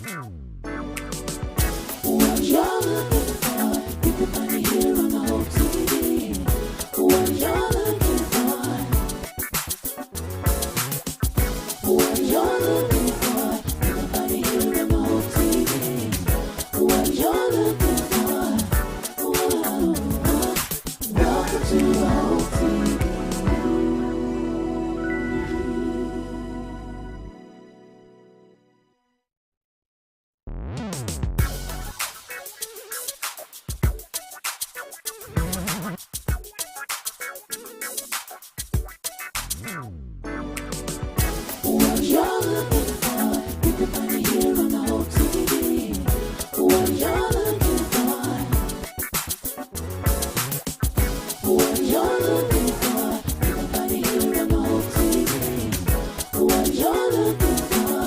What you're looking for, you can find it here on the Hope TV. What you're looking for, what you're looking for, you can find it here on the Hope TV. What you're looking for, whoa, welcome to the Hope TV. What you're looking for, you can find it here on the Hope TV. What you're looking for, what you're looking for, you can find it here on the Hope TV. What you're looking for,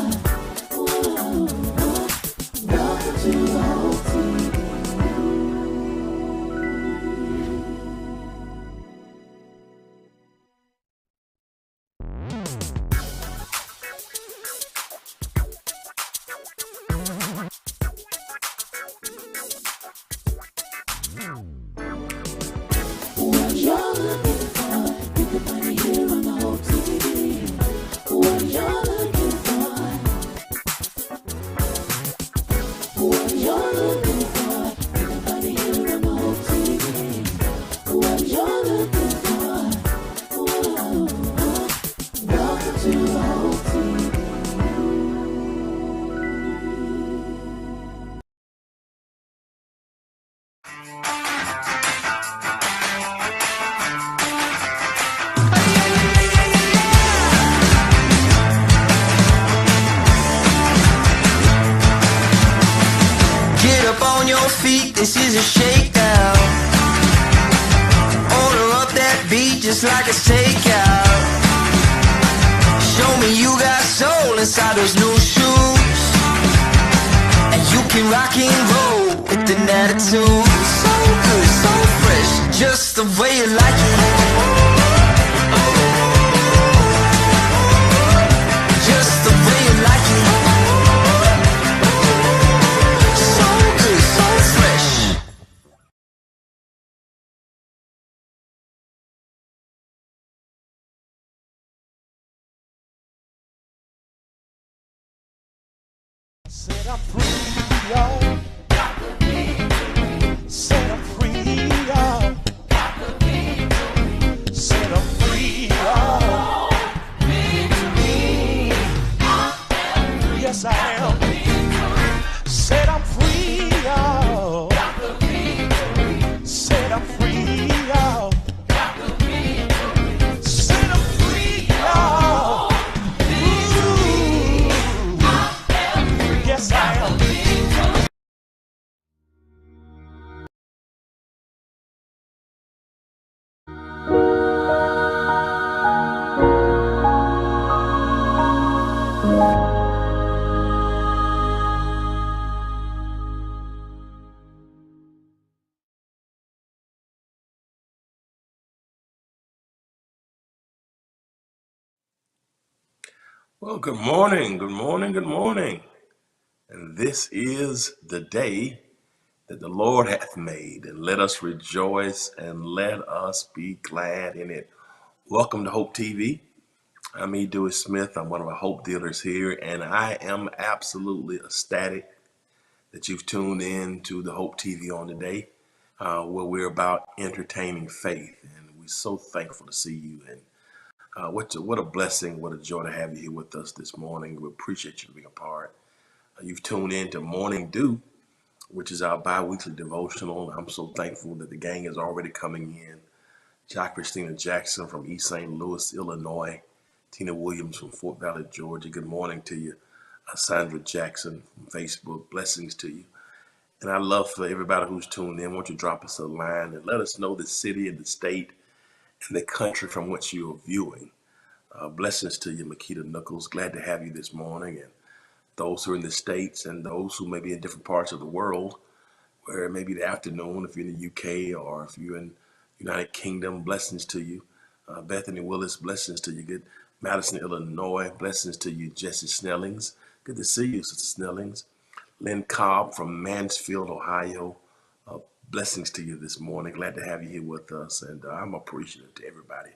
whoa, welcome to the Hope TV. What you're looking for, you can find it here on the Hope TV. What you're looking for, what you're looking for, you can find it here on the Hope TV. What you're looking for, whoa, welcome to the Hope TV. Get up on your feet, this is a shakedown. Order up that beat just like a takeout. Show me you got soul inside those new shoes, and you can rock and roll with an attitude. So good, so fresh, just the way you like it. Just the way you like it. So good, so fresh. Set I'm free, y'all. Set I'm free, y'all. Set I'm free, y'all. Yes, I am. Set I'm free, y'all. Set I'm free, y'all. Set I'm free, y'all. Ooh. Yes, I am. Well, good morning, good morning, good morning. And this is the day that the Lord hath made, and let us rejoice and let us be glad in it. Welcome to Hope TV. I'm E. Dewey Smith. I'm one of our Hope dealers here, and I am absolutely ecstatic that you've tuned in to the Hope TV on today, where we're about entertaining faith. And we're so thankful to see you. And what a blessing, what a joy to have you here with us this morning. We appreciate you being a part. You've tuned in to Morning Dew, which is our bi-weekly devotional. I'm so thankful that the gang is already coming in. Jack Christina Jackson from East St. Louis, Illinois. Tina Williams from Fort Valley, Georgia. Good morning to you. Sandra Jackson from Facebook. Blessings to you. And I love for everybody who's tuned in. Won't you drop us a line and let us know the city and the state and the country from which you are viewing. Blessings to you, Makita Knuckles. Glad to have you this morning. And those who are in the States and those who may be in different parts of the world, where it may be the afternoon, if you're in the UK or if you're in United Kingdom, blessings to you. Bethany Willis, blessings to you. Good. Madison, Illinois, blessings to you. Jesse Snellings, good to see you, Sister Snellings. Lynn Cobb from Mansfield, Ohio. Uh, Blessings to you this morning. Glad to have you here with us, and I'm appreciative to everybody.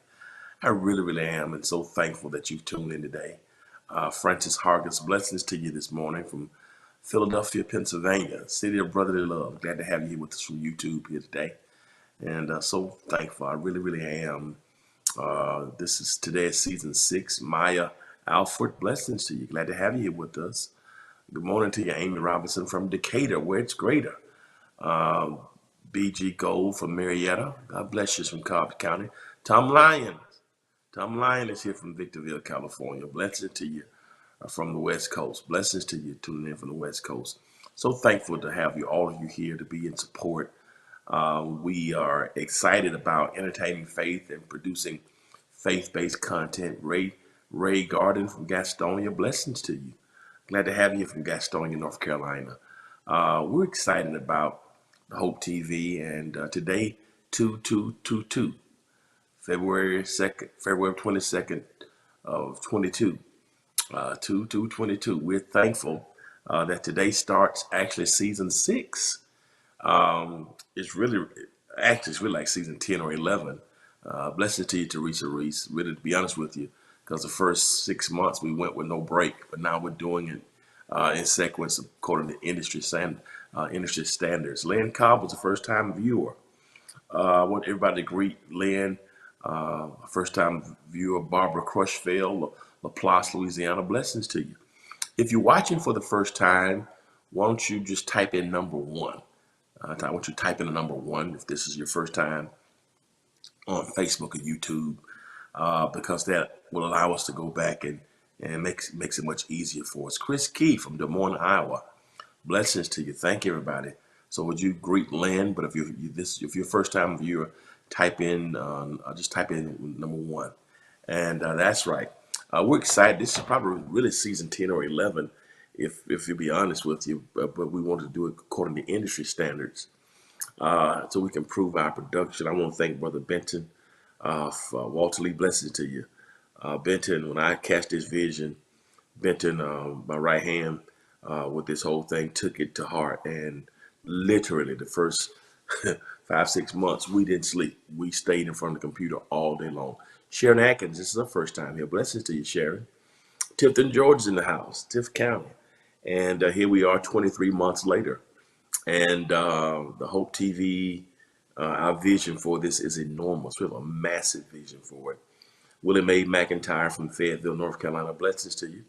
I really, really am, and so thankful that you've tuned in today. Francis Hargis, blessings to you this morning from Philadelphia, Pennsylvania, city of brotherly love. Glad to have you here with us from YouTube here today, and so thankful. I really, really am. This is today's season 6. Maya Alford, blessings to you. Glad to have you here with us. Good morning to you, Amy Robinson from Decatur, where it's greater. Um, BG Gold from Marietta. God bless you from Cobb County. Tom Lyons. Tom Lyon is here from Victorville, California. Blessings to you from the West Coast. Blessings to you tuning in from the West Coast. So thankful to have you, all of you here to be in support. We are excited about entertaining faith and producing faith-based content. Ray Garden from Gastonia. Blessings to you. Glad to have you from Gastonia, North Carolina. We're excited about Hope TV, and today, 2222. February 22nd of 22, 2222. We're thankful that today starts actually season 6. It's really like season 10 or 11. Blessings to you, Teresa Reese. Really, to be honest with you, because the first 6 months we went with no break, but now we're doing it in sequence according to industry standards. Lynn Cobb was a first-time viewer. I want everybody to greet Lynn. First-time viewer Barbara Crushville, Laplace, Louisiana. Blessings to you. If you're watching for the first time, why don't you just type in number 1? I want you to type in the number 1 if this is your first time on Facebook or YouTube, because that will allow us to go back and makes it much easier for us. Chris Key from Des Moines, Iowa. Blessings to you. Thank you, everybody. So would you greet Lynn? But if you're first time viewer, just type in number 1, and that's right. We're excited. This is probably really season 10 or 11, if you be honest with you. But we want to do it according to industry standards, so we can improve our production. I want to thank Brother Benton, Walter Lee. Blessings to you, Benton. When I cast this vision, Benton, my right hand, with this whole thing, took it to heart, and literally the first 5-6 months we didn't sleep. We stayed in front of the computer all day long. Sharon Atkins, this is her first time here. Blessings to you, Sharon. Tifton George's in the house, Tiff County, and here we are 23 months later, and the Hope TV, our vision for this is enormous. We have a massive vision for it. Willie Mae McIntyre from Fayetteville, North Carolina. Blessings to you.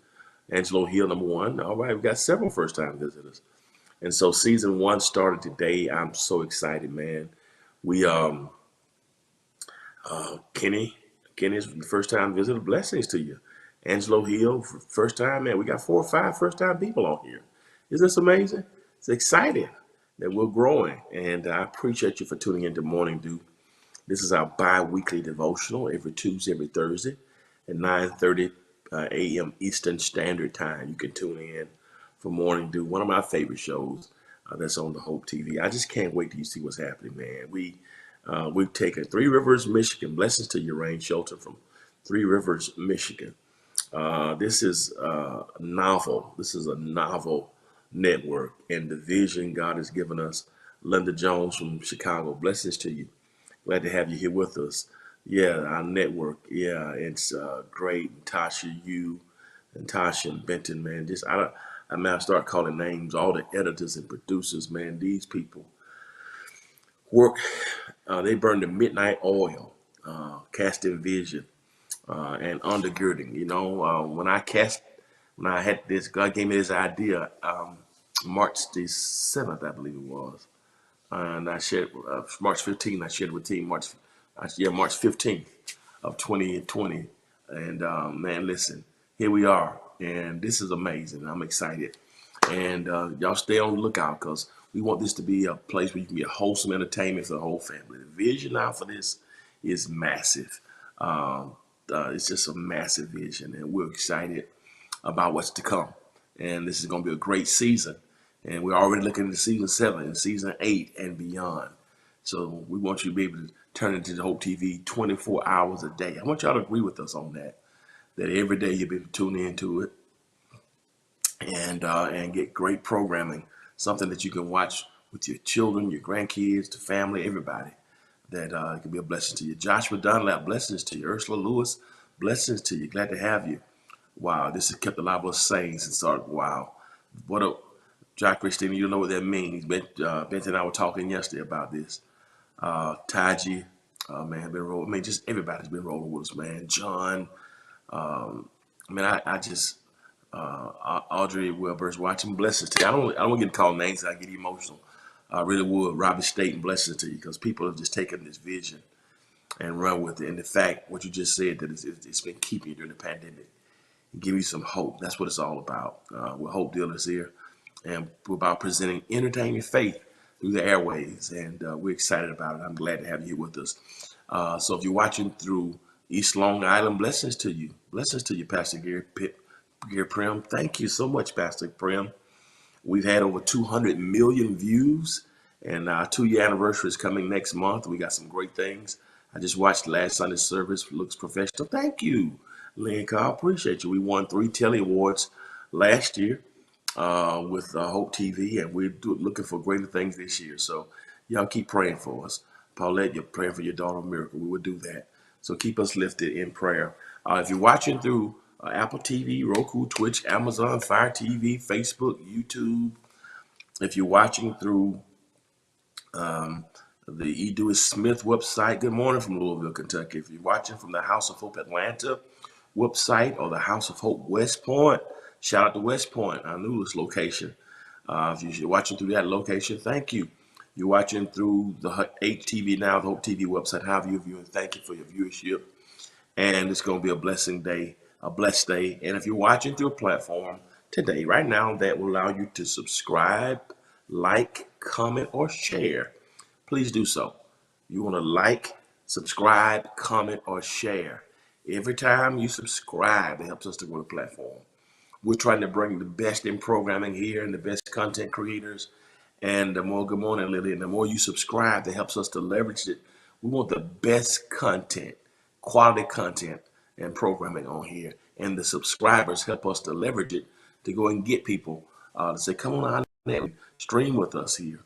Angelo Hill, number 1. All right, we've got several first-time visitors. And so season 1 started today. I'm so excited, man. We Kenny's the first time visitor. Blessings to you. Angelo Hill, first time, man. We got 4 or 5 first time people on here. Isn't this amazing? It's exciting that we're growing. And I appreciate you for tuning into Morning Dew. This is our bi-weekly devotional every Tuesday, every Thursday at 9:30 a.m. Eastern Standard Time. You can tune in for Morning Dew, one of my favorite shows that's on the Hope TV. I just can't wait till you see what's happening, man. We've taken Three Rivers, Michigan. Blessings to you, Rain Shelton from Three Rivers, Michigan. This is a novel. This is a novel network, and the vision God has given us. Linda Jones from Chicago. Blessings to you. Glad to have you here with us. Yeah, our network. Yeah, it's great. And Tasha, you, and Tasha and Benton, man. I start calling names. All the editors and producers, man. These people work. They burn the midnight oil, casting vision, and undergirding. When I had this, God gave me this idea. March the 7th, I believe it was, and I shared March 15th. I shared with team March 15th of 2020, and man, listen, here we are, and this is amazing. I'm excited, and y'all stay on the lookout, because we want this to be a place where you can get wholesome entertainment for the whole family. The vision now for this is massive. It's just a massive vision, and we're excited about what's to come. And this is going to be a great season. And we're already looking into season 7 and season 8 and beyond. So we want you to be able to turn into the Hope TV 24 hours a day. I want y'all to agree with us on that every day you've been tuning into it. and get great programming, something that you can watch with your children, your grandkids, the family, everybody. That can be a blessing to you. Joshua Dunlap, blessings to you. Ursula Lewis, blessings to you. Glad to have you. Wow, this has kept a lot of us sane since started. Wow, what a Jack Christina, you don't know what that means. Benton and I were talking yesterday about this. Taji, man, been rolling. I mean, just everybody's been rolling with us, man. John, I mean, I just Audrey Wilbur's watching blessings to you. I don't want to get called names. I get emotional. I really would. Robert Staten, blessings to you, because people have just taken this vision and run with it. And the fact, what you just said, that it's been keeping you during the pandemic, give you some hope. That's what it's all about. We're Hope Dealers here, and we're about presenting entertaining faith through the airways, and we're excited about it. I'm glad to have you here with us. So if you're watching through East Long Island, blessings to you. Blessings to you, Pastor Gary Prim. Thank you so much, Pastor Prim. We've had over 200 million views, and our 2-year anniversary is coming next month. We got some great things. I just watched last Sunday's service. Looks professional. Thank you, Lynn Carl. Appreciate you. We won 3 Telly Awards last year with Hope TV, and we're looking for greater things this year. So y'all keep praying for us. Paulette, you're praying for your daughter, Miracle. We will do that. So keep us lifted in prayer. If you're watching through Apple TV, Roku, Twitch, Amazon, Fire TV, Facebook, YouTube, if you're watching through the E. Dewey Smith website, good morning from Louisville, Kentucky. If you're watching from the House of Hope Atlanta website or the House of Hope West Point, shout out to West Point, our newest location. If you're watching through that location, thank you. You're watching through the HTV Now, the Hope TV website, however you view, and thank you for your viewership. And it's going to be a blessed day. And if you're watching through a platform today, right now, that will allow you to subscribe, like, comment, or share, please do so. You want to like, subscribe, comment, or share. Every time you subscribe, it helps us to grow the platform. We're trying to bring the best in programming here and the best content creators. And the more, good morning, Lily, and the more you subscribe, that helps us to leverage it. We want the best content, quality content, and programming on here. And the subscribers help us to leverage it to go and get people to say, come on out and stream with us here.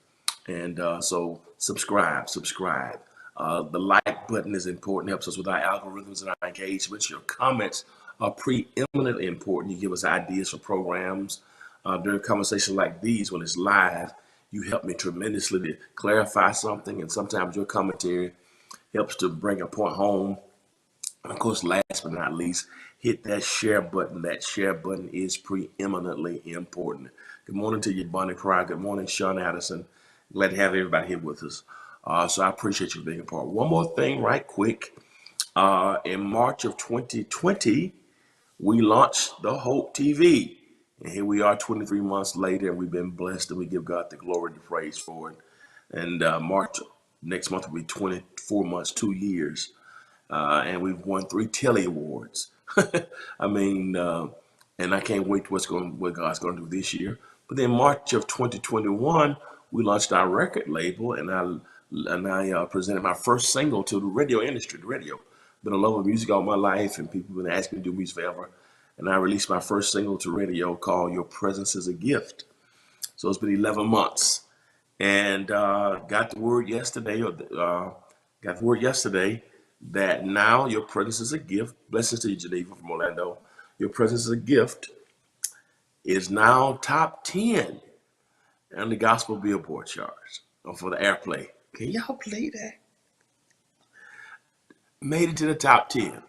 And so subscribe. The like button is important, helps us with our algorithms and our engagements. Your comments are preeminently important. You give us ideas for programs. During conversations like these, when it's live, you help me tremendously to clarify something, and sometimes your commentary helps to bring a point home. And of course, last but not least, hit that share button. That share button is preeminently important. Good morning to you, Bonnie Pryor. Good morning, Sean Addison. Glad to have everybody here with us. So I appreciate you being a part. One more thing right quick. In March of 2020, we launched the Hope TV. And here we are 23 months later, and we've been blessed, and we give God the glory and the praise for it. And March next month will be 24 months, 2 years. And we've won 3 Telly Awards. I mean, and I can't wait what God's going to do this year. But then March of 2021, we launched our record label, and I presented my first single to the radio industry, the radio. Been a love of music all my life, and people have been asking me to do music forever. And I released my first single to radio called Your Presence is a Gift. So it's been 11 months. And got the word yesterday, that now Your Presence is a Gift. Blessings to you, Geneva from Orlando. Your Presence is a Gift is now top 10 on the Gospel Billboard charts for the airplay. Can y'all play that? Made it to the top 10.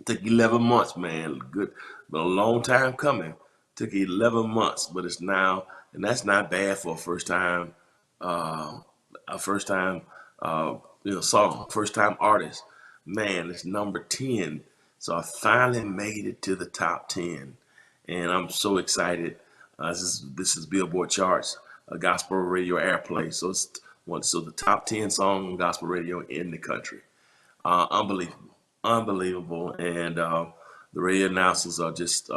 Took 11 months, man. Good, been a long time coming. Took 11 months, but it's now, and that's not bad for a first time song, first time artist. Man, it's number 10. So I finally made it to the top 10, and I'm so excited. This is Billboard charts, gospel radio airplay. So so the top 10 song on gospel radio in the country. Unbelievable. And the radio announcers are just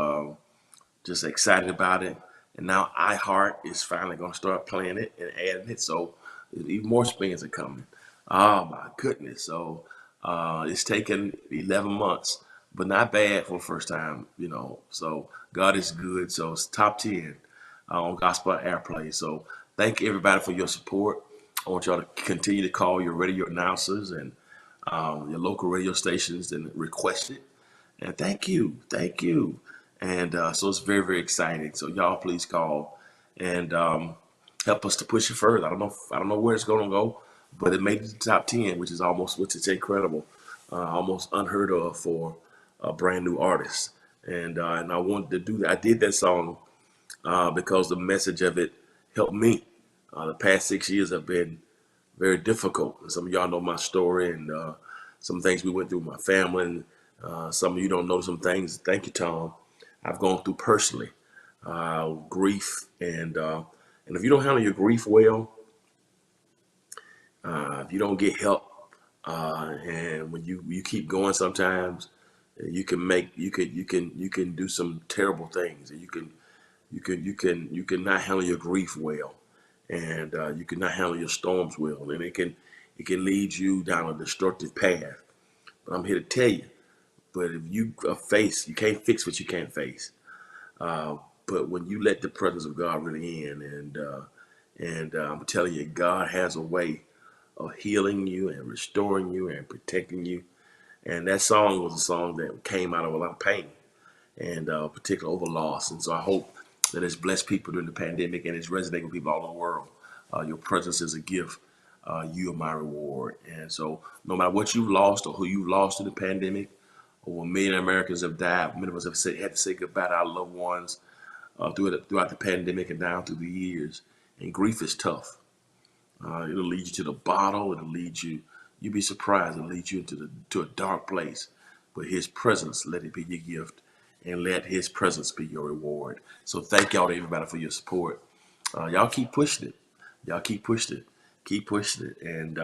excited about it. And now iHeart is finally going to start playing it and adding it. So even more spins are coming. Oh my goodness. So it's taken 11 months. but not bad for the first time, you know. So God is good. So it's top 10 on Gospel Airplay. So thank everybody for your support. I want y'all to continue to call your radio announcers and your local radio stations and request it. And thank you. And so it's very, very exciting. So y'all please call and help us to push it further. I don't know where it's going to go, but it made the top 10, which is incredible, almost unheard of for a brand new artist. And I wanted to do that. I did that song because the message of it helped me. The past 6 years have been very difficult. And some of y'all know my story and some things we went through with my family. And some of you don't know some things. Thank you, Tom. I've gone through personally grief, and if you don't handle your grief well, if you don't get help, and when you keep going, sometimes you can do some terrible things, and you can not handle your grief well, and you can not handle your storms well, and it can lead you down a destructive path. But I'm here to tell you, but if you can't fix what you can't face. Uh, but when you let the presence of God really in, and I'm telling you, God has a way of healing you and restoring you and protecting you. And that song was a song that came out of a lot of pain and particularly over loss. And so I hope that it's blessed people during the pandemic and it's resonating with people all over the world. Your presence is a gift. You are my reward. And so no matter what you've lost or who you've lost in the pandemic, over a million Americans have died. Many of us had to say goodbye to our loved ones throughout the pandemic and down through the years. And grief is tough. It'll lead you to the bottle. It'll lead you. You'd be surprised. It'll lead you to a dark place. But His presence, let it be your gift, and let His presence be your reward. So thank y'all to everybody for your support. Y'all keep pushing it. Y'all keep pushing it. Keep pushing it, and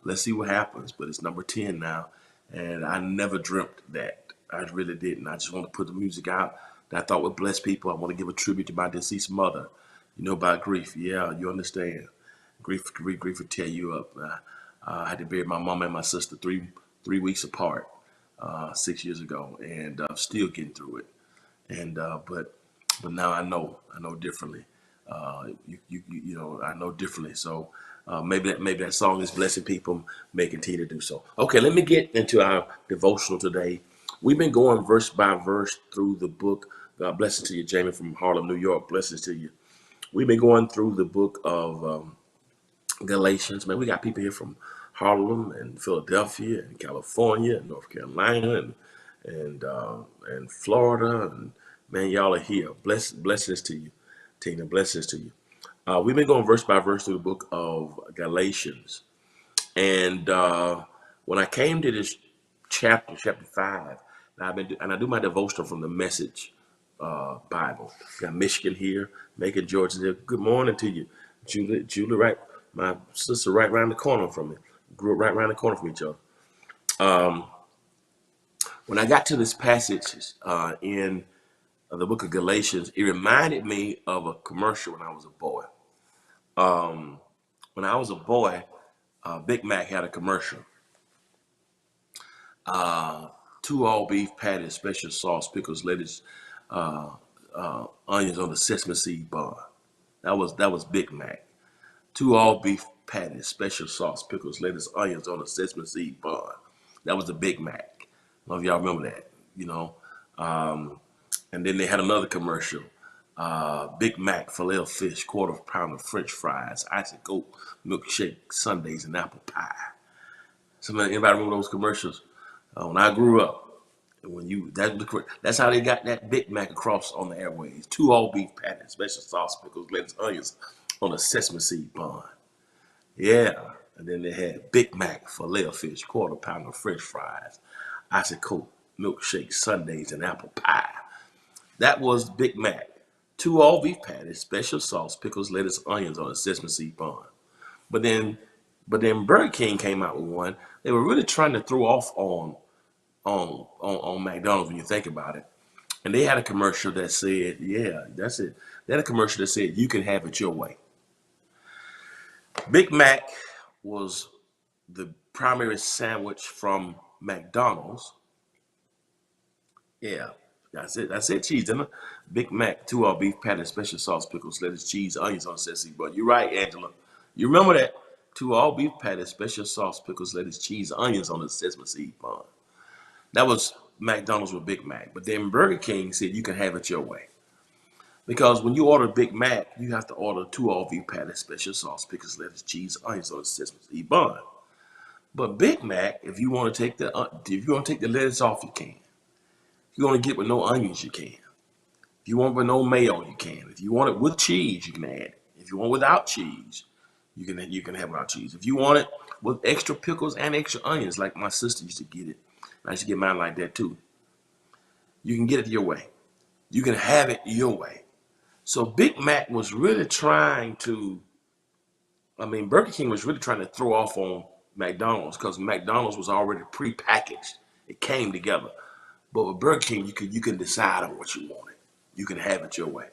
let's see what happens. But it's number 10 now, and I never dreamt that. I really didn't. I just want to put the music out that I thought would bless people. I want to give a tribute to my deceased mother. You know about grief. Yeah, you understand. Grief would tear you up. I had to bury my mom and my sister three weeks apart 6 years ago, and I'm still getting through it. And but now I know differently. I know differently. So maybe that song is blessing people. May continue to do so. Okay, let me get into our devotional today. We've been going verse by verse through the book. God blessings to you, Jamie from Harlem, New York. Blessings to you. We've been going through the book of Galatians. Man, we got people here from Harlem and Philadelphia and California and North Carolina and Florida, and man, y'all are here. Blessings to you, Tina. Blessings to you. We've been going verse by verse through the book of Galatians, and when I came to this chapter 5, and I do my devotional from the Message Bible. Got Michigan here, Macon, Georgia there. Good morning to you, Julie. Right, my sister, right around the corner from me. Grew up right around the corner from each other. When I got to this passage in the book of Galatians, it reminded me of a commercial when I was a boy. When I was a boy, Big Mac had a commercial. 2 all beef patties, special sauce, pickles, lettuce, onions on the sesame seed bun. That was Big Mac. 2 all beef patties, special sauce, pickles, lettuce, onions on the sesame seed bun. That was the Big Mac. I don't know if y'all remember that, you know. And then they had another commercial. Big Mac, filet of fish, quarter pound of French fries, icicle milkshake, sundaes, and apple pie. Anybody remember those commercials? When I grew up, that's how they got that Big Mac across on the airways. 2 all beef patties, special sauce, pickles, lettuce, onions on a sesame seed bun. Yeah. And then they had Big Mac, filet of fish, quarter pound of French fries, icicle milkshake, sundaes, and apple pie. That was Big Mac. 2 all beef patties, special sauce, pickles, lettuce, onions on a sesame seed bun. But then Burger King came out with one. They were really trying to throw off on McDonald's when you think about it. And they had a commercial that said, yeah, that's it. They had a commercial that said, you can have it your way. Big Mac was the primary sandwich from McDonald's. Yeah, that's it. That's it. Cheese dinner, Big Mac, two all beef patty, special sauce, pickles, lettuce, cheese, onions on sesame bun. You're right, Angela. You remember that? Two all beef patty, special sauce, pickles, lettuce, cheese, onions on the sesame seed bun. That was McDonald's with Big Mac. But then Burger King said you can have it your way. Because when you order Big Mac, you have to order two all beef patty, special sauce, pickles, lettuce, cheese, onions on the sesame seed bun. But Big Mac, if you want to take the lettuce off, you can. If you want to get with no onions, you can. If you want it with no mayo, you can. If you want it with cheese, you can add it. If you want it without cheese, you can have it without cheese. If you want it with extra pickles and extra onions, like my sister used to get it, I used to get mine like that too. You can get it your way. You can have it your way. So Big Mac was really Burger King was really trying to throw off on McDonald's because McDonald's was already pre-packaged. It came together. But with Burger King, you can decide on what you wanted. You can have it your way.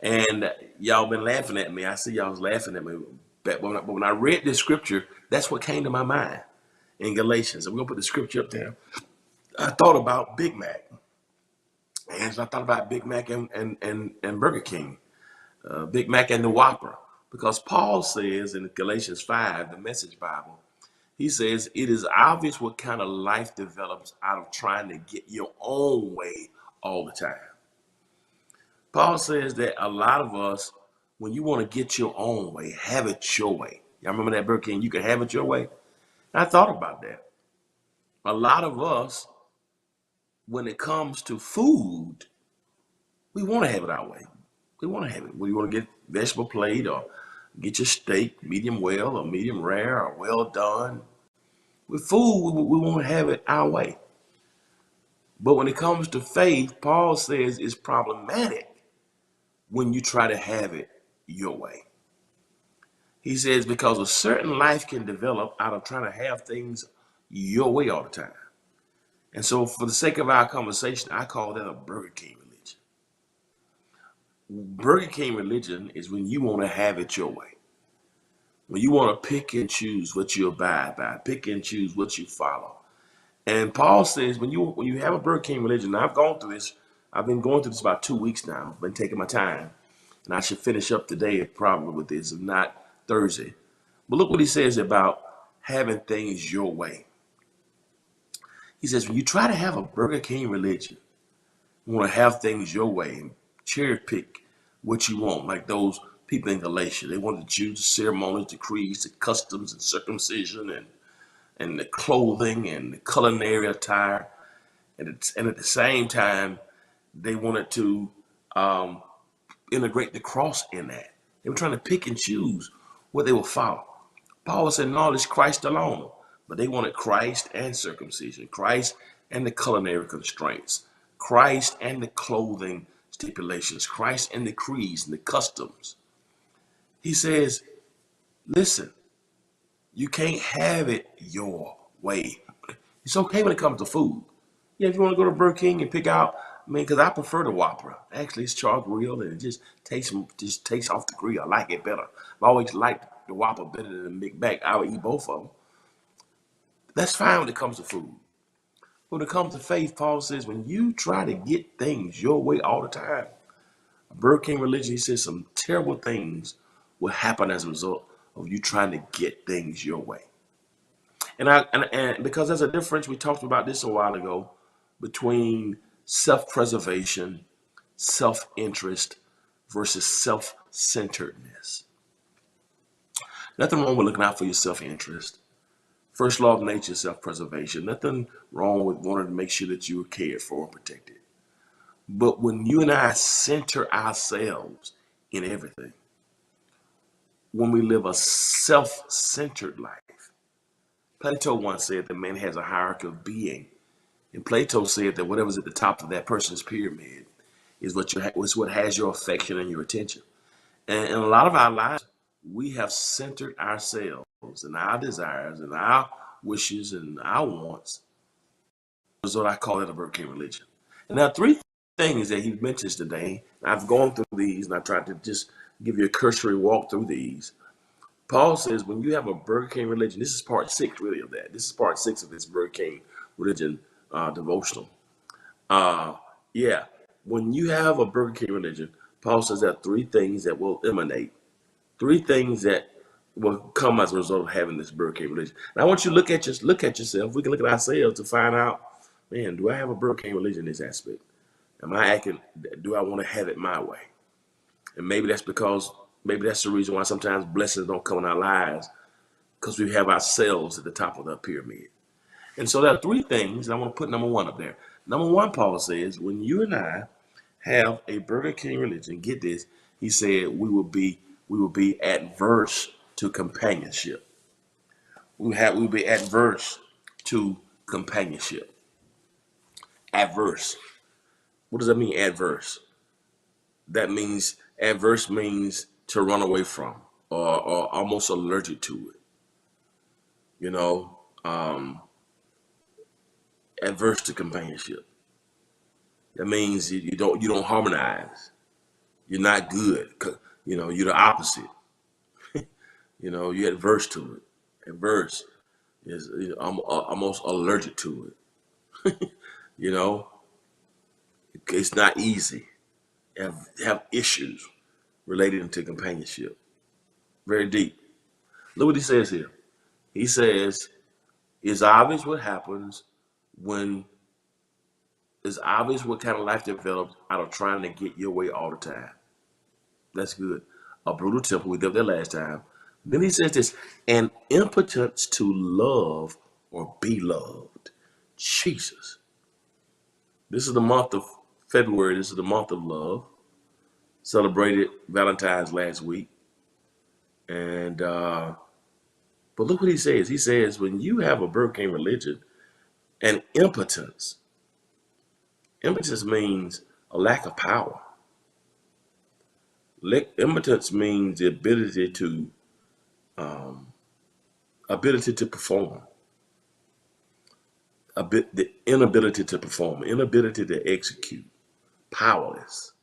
And y'all been laughing at me. I see y'all was laughing at me. But when I read this scripture, that's what came to my mind in Galatians. And we're gonna put the scripture up there. I thought about Big Mac. And I thought about Big Mac and Burger King. Big Mac and the Whopper. Because Paul says in Galatians 5, the Message Bible, he says, it is obvious what kind of life develops out of trying to get your own way all the time. Paul says that a lot of us, when you want to get your own way, have it your way. Y'all remember that, Burger King? You can have it your way. I thought about that. A lot of us, when it comes to food, we want to have it our way. We want to have it. We want to get vegetable plate or get your steak medium well or medium rare or well done. With food, we want to have it our way. But when it comes to faith, Paul says it's problematic when you try to have it your way. He says because a certain life can develop out of trying to have things your way all the time. And so for the sake of our conversation, I call that a Burger King religion. Burger King religion is when you want to have it your way. When you want to pick and choose what you abide by, pick and choose what you follow. And Paul says when you have a Burger King religion, I've been going through this about 2 weeks now. I've been taking my time. And I should finish up today probably with this, if not Thursday. But look what he says about having things your way. He says, when you try to have a Burger King religion, you want to have things your way and cherry pick what you want, like those people in Galatia. They wanted to choose the ceremonies, the creeds, the customs, and circumcision, and the clothing and the culinary attire. And at the same time, they wanted to integrate the cross in that. They were trying to pick and choose what they will follow. Paul said, no, it's Christ alone. But they wanted Christ and circumcision, Christ and the culinary constraints, Christ and the clothing stipulations, Christ and the creeds and the customs. He says, listen, you can't have it your way. It's okay when it comes to food. Yeah, if you want to go to Burger King and pick out, because I prefer the Whopper. Actually, it's char grilled and it just tastes off the grill. I like it better. I've always liked the Whopper better than the Big Mac. I would eat both of them. That's fine when it comes to food. When it comes to faith, Paul says, when you try to get things your way all the time, Burger King religion, he says some terrible things will happen as a result of you trying to get things your way. And because there's a difference, we talked about this a while ago, between self-preservation, self-interest versus self-centeredness. Nothing wrong with looking out for your self-interest. First law of nature is self-preservation. Nothing wrong with wanting to make sure that you are cared for and protected. But when you and I center ourselves in everything, when we live a self-centered life, Plato once said that man has a hierarchy of being. And Plato said that whatever's at the top of that person's pyramid is what has your affection and your attention. And in a lot of our lives, we have centered ourselves and our desires and our wishes and our wants. Is what I call it a Burger King religion. And now 3 things that he mentions today, I've gone through these and I tried to just give you a cursory walk through these. Paul says when you have a Burger King religion, this is part 6 really of that. This is part 6 of this Burger King religion devotional. Uh, yeah. When you have a Burger King religion, Paul says there are three things that will emanate, three things that will come as a result of having this Burger King religion. And I want you to look at yourself. We can look at ourselves to find out, man, do I have a Burger King religion in this aspect? Am I acting? Do I want to have it my way? And maybe that's the reason why sometimes blessings don't come in our lives because we have ourselves at the top of the pyramid. And so there are three things, and I want to put number one up there. Number one, Paul says, when you and I have a Burger King religion, get this, he said we will be adverse to companionship. We will be adverse to companionship. Adverse. What does that mean, adverse? That means adverse means to run away from or almost allergic to it. You know, adverse to companionship. That means you don't harmonize. You're not good. You're the opposite. You're adverse to it. Adverse is almost allergic to it. You know, it's not easy. Have issues relating to companionship. Very deep. Look what he says here. He says, it's obvious what happens when it's obvious what kind of life develops out of trying to get your way all the time. That's good. A brutal temper. We did that last time. Then he says this, an impotence to love or be loved. Jesus. This is the month of February. This is the month of love. Celebrated Valentine's last week. And but look what he says. He says, when you have a Burger King religion, an impotence. Impotence means a lack of power. Impotence means the ability to perform. The inability to perform, inability to execute, powerless,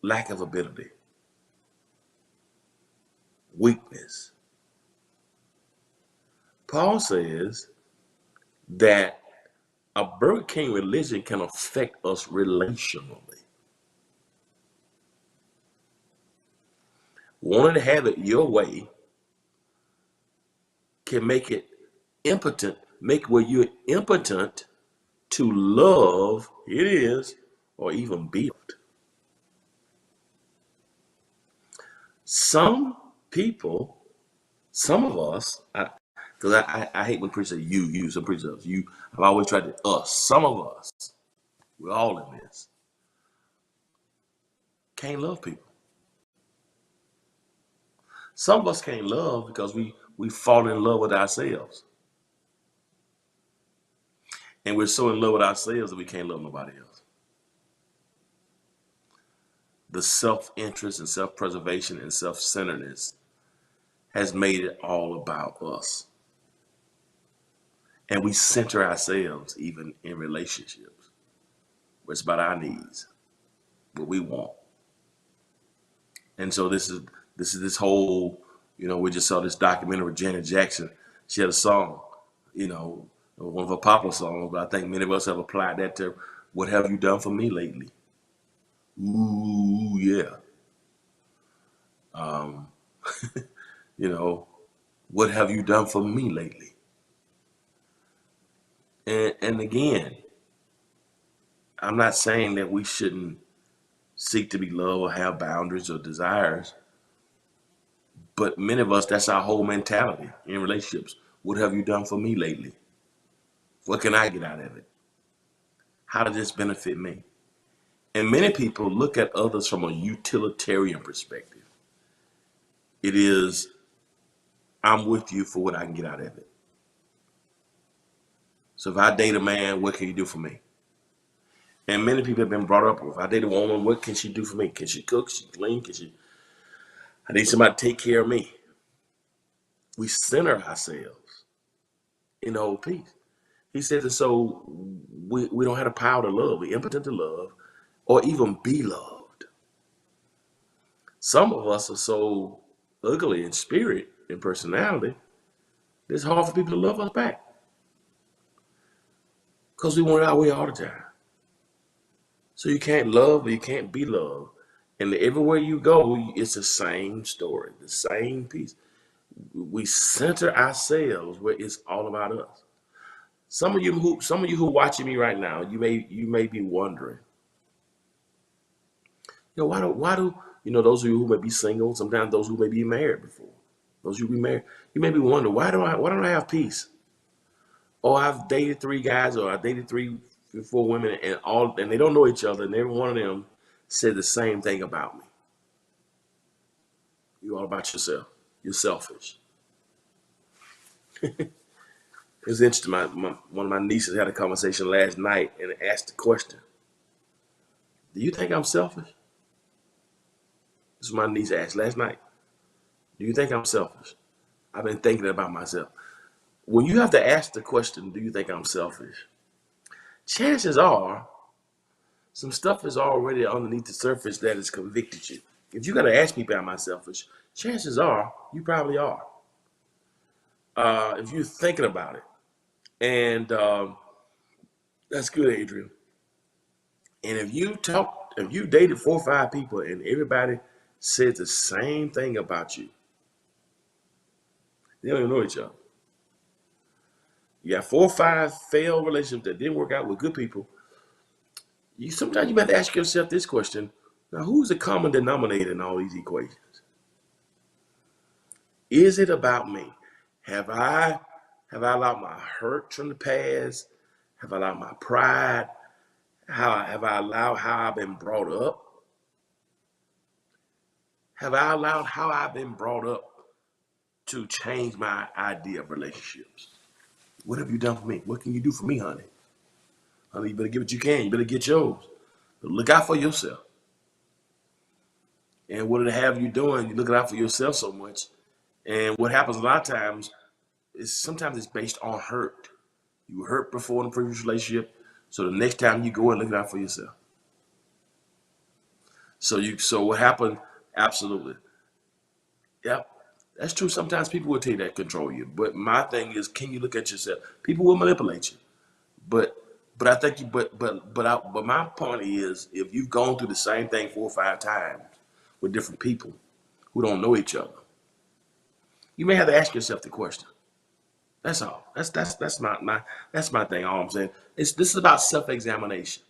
lack of ability, weakness. Paul says that a Burger King religion can affect us relationally. Wanting to have it your way can make it impotent, make where you're impotent to love, it is, or even be loved. Some people, some of us, because I hate when preachers say you, some preachers, you, I've always tried to us, some of us, we're all in this, can't love people. Some of us can't love because we fall in love with ourselves. And we're so in love with ourselves that we can't love nobody else. The self-interest and self-preservation and self-centeredness has made it all about us. And we center ourselves even in relationships, where it's about our needs, what we want. And so this is this whole, we just saw this documentary with Janet Jackson. She had a song, one of her popular songs, but I think many of us have applied that to what have you done for me lately? Ooh, yeah. What have you done for me lately? And again, I'm not saying that we shouldn't seek to be loved or have boundaries or desires, but many of us, that's our whole mentality in relationships. What have you done for me lately? What can I get out of it? How does this benefit me? And many people look at others from a utilitarian perspective. It is, I'm with you for what I can get out of it. So if I date a man, what can you do for me? And many people have been brought up, if I date a woman, what can she do for me? Can she cook? She clean? I need somebody to take care of me. We center ourselves in the whole piece. He says, and so we don't have the power to love. We're impotent to love or even be loved. Some of us are so ugly in spirit and personality, it's hard for people to love us back. because we want it our way all the time. So you can't love or you can't be loved. And everywhere you go, it's the same story, the same piece. We center ourselves where it's all about us. Some of you who watching me right now, you may be wondering, why do those of you who may be single, sometimes those who may be married before, those of you who be married, you may be wondering, why don't I have peace? Or I've dated 3 guys, or I dated 4 women, and they don't know each other, and every one of them said the same thing about me. You're all about yourself. You're selfish. It was interesting. One of my nieces had a conversation last night and asked the question, "Do you think I'm selfish?" This is what my niece asked last night. "Do you think I'm selfish?" I've been thinking about myself. When you have to ask the question, "Do you think I'm selfish?" chances are some stuff is already underneath the surface that has convicted you. If you got to ask me, "Am I selfish?" chances are you probably are. If you're thinking about it. And that's good, Adrian. And if you dated 4 or 5 people and everybody said the same thing about you, they don't even know each other. You got 4 or 5 failed relationships that didn't work out with good people. Sometimes you have to ask yourself this question: now, who's the common denominator in all these equations? Is it about me? Have I allowed my hurt from the past? Have I allowed my pride? Have I allowed how I've been brought up? Have I allowed how I've been brought up to change my idea of relationships? What have you done for me? What can you do for me, honey? Honey, you better get what you can. You better get yours. But look out for yourself. And what it have you doing? You're looking out for yourself so much. And what happens a lot of times is sometimes it's based on hurt. You were hurt before in a previous relationship, so the next time you go and look out for yourself. So what happened? Absolutely. Yep. That's true. Sometimes people will take that control you. But my thing is, can you look at yourself? People will manipulate you. But I think but my point is, if you've gone through the same thing 4 or 5 times with different people who don't know each other, you may have to ask yourself the question. That's all. That's my thing. All I'm saying. This is about self-examination.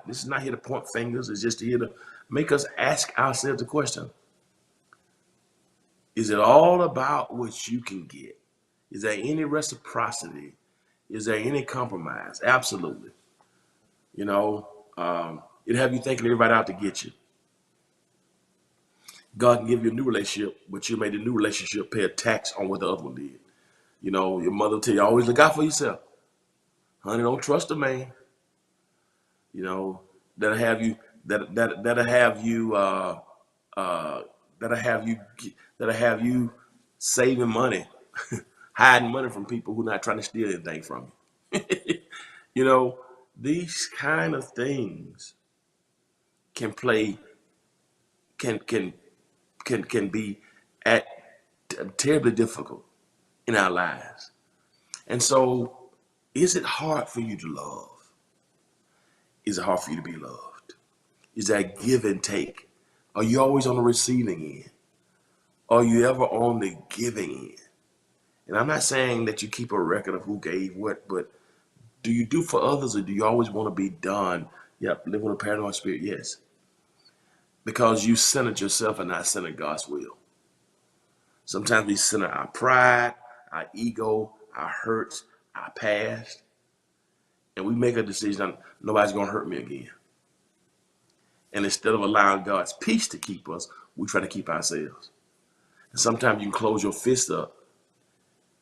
This is not here to point fingers. It's just here to make us ask ourselves the question. Is it all about what you can get? Is there any reciprocity? Is there any compromise? Absolutely. It'll have you thinking everybody out to get you. God can give you a new relationship, but you made the new relationship pay a tax on what the other one did. Your mother will tell you, always look out for yourself. Honey, don't trust a man. That'll have you that'll have you saving money, hiding money from people who are not trying to steal anything from you. These kind of things can be terribly difficult in our lives. And so, is it hard for you to love? Is it hard for you to be loved? Is that give and take? Are you always on the receiving end? Are you ever on the giving end? And I'm not saying that you keep a record of who gave what, but do you do for others, or do you always want to be done? Yep, live with a paranoid spirit, yes. Because you centered yourself and not centered God's will. Sometimes we center our pride, our ego, our hurts, our past, and we make a decision, nobody's going to hurt me again. And instead of allowing God's peace to keep us, we try to keep ourselves. And sometimes you can close your fist up,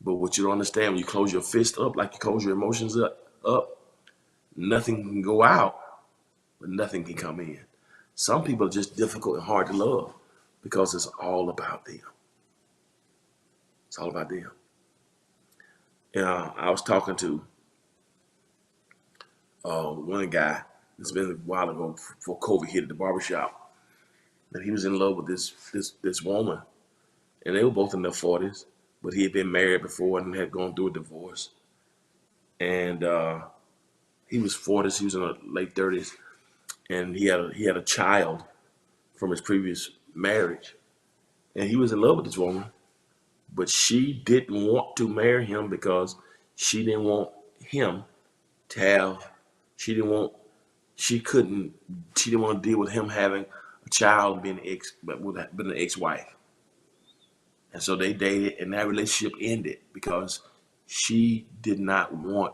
but what you don't understand, when you close your fist up, like you close your emotions up, nothing can go out, but nothing can come in. Some people are just difficult and hard to love because it's all about them. It's all about them. I was talking to one guy. It's been a while ago before COVID hit at the barbershop, and he was in love with this woman, and they were both in their 40s, but he had been married before and had gone through a divorce, and He was 40s, he was in the late 30s, and he had a child from his previous marriage, and he was in love with this woman, but she didn't want to marry him because she didn't want him to have. She didn't want. She couldn't. She didn't want to deal with him having a child and being an ex-wife. And so they dated, and that relationship ended because she did not want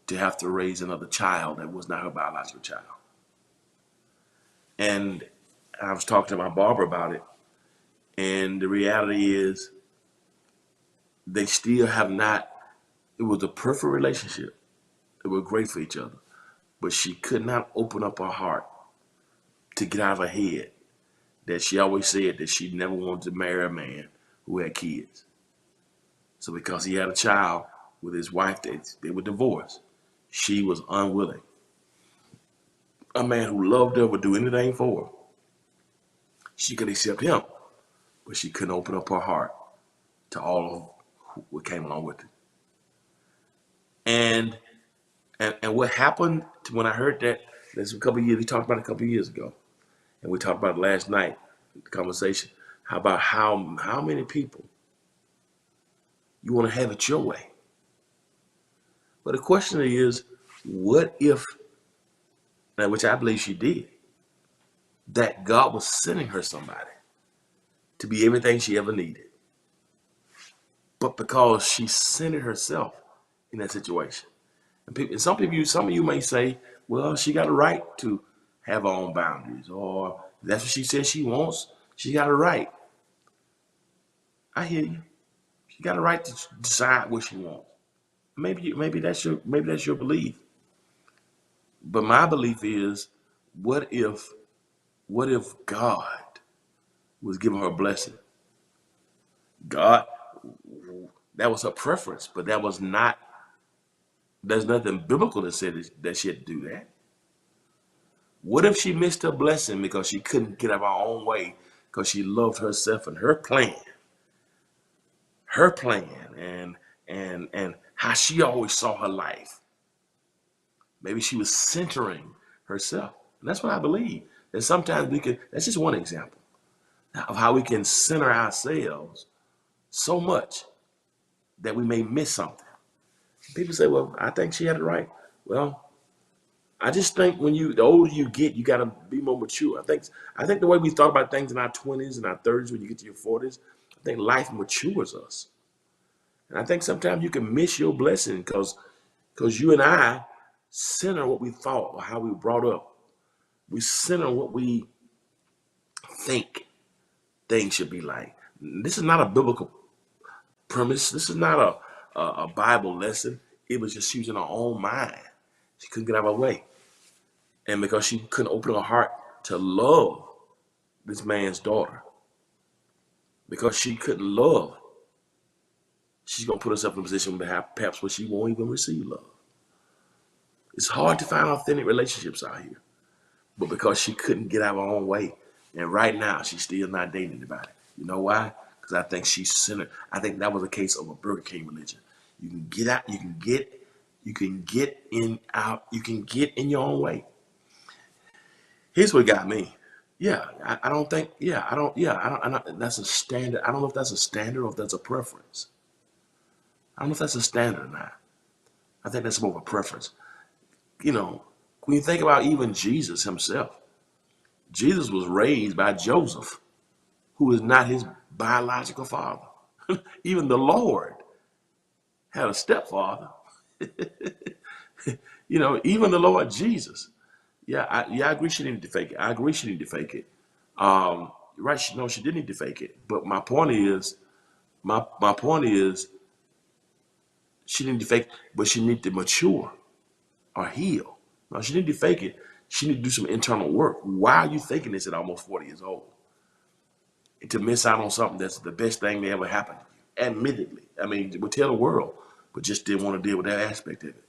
to have to raise another child that was not her biological child. And I was talking to my barber about it, and the reality is they still have not. It was a perfect relationship. They were great for each other, but she could not open up her heart to get out of her head that she always said that she never wanted to marry a man who had kids. So because he had a child with his wife, they were divorced. She was unwilling. A man who loved her would do anything for her. She could accept him, but she couldn't open up her heart to all of what came along with it. And what happened when I heard that, there's a couple of years, we talked about it a couple of years ago, and we talked about it last night, the conversation, how many people you want to have it your way. But the question is, what if, which I believe she did, that God was sending her somebody to be everything she ever needed. But because she centered herself in that situation. And some of you may say, well, she got a right to have her own boundaries, or that's what she says she wants. She got a right. I hear you. She got a right to decide what she wants. Maybe that's your belief. But my belief is, what if God was giving her a blessing? God, that was her preference, but there's nothing biblical that said that she had to do that. What if she missed her blessing because she couldn't get out of her own way because she loved herself and her plan and how she always saw her life? Maybe she was centering herself. And that's what I believe. And sometimes that's just one example of how we can center ourselves so much that we may miss something. People say, well, I think she had it right. Well, I just think the older you get, you got to be more mature. I think the way we thought about things in our 20s and our 30s, when you get to your 40s, I think life matures us. And I think sometimes you can miss your blessing because you and I center what we thought or how we were brought up. We center what we think things should be like. This is not a biblical premise. This is not a Bible lesson. It was just using her own mind. She couldn't get out of her way. And because she couldn't open her heart to love this man's daughter, because she couldn't love, she's going to put herself in a position perhaps where she won't even receive love. It's hard to find authentic relationships out here. But because she couldn't get out of her own way, and right now she's still not dating anybody. You know why? Because I think she's centered. I think that was a case of a Burger King religion. You can get out, you can get in your own way. Here's what got me. That's a standard. I don't know if that's a standard or if that's a preference. I don't know if that's a standard or not. I think that's more of a preference. You know, when you think about even Jesus himself, Jesus was raised by Joseph, who is not his biological father. Even the Lord had a stepfather. Even the Lord Jesus. I agree she didn't need to fake it. Right, she didn't need to fake it. But my point is, she didn't need to fake it, but she needed to mature or heal. No, she didn't need to fake it. She needed to do some internal work. Why are you thinking this at almost 40 years old? And to miss out on something that's the best thing that ever happened to you. Admittedly. I mean, we'll tell the world, but just didn't want to deal with that aspect of it.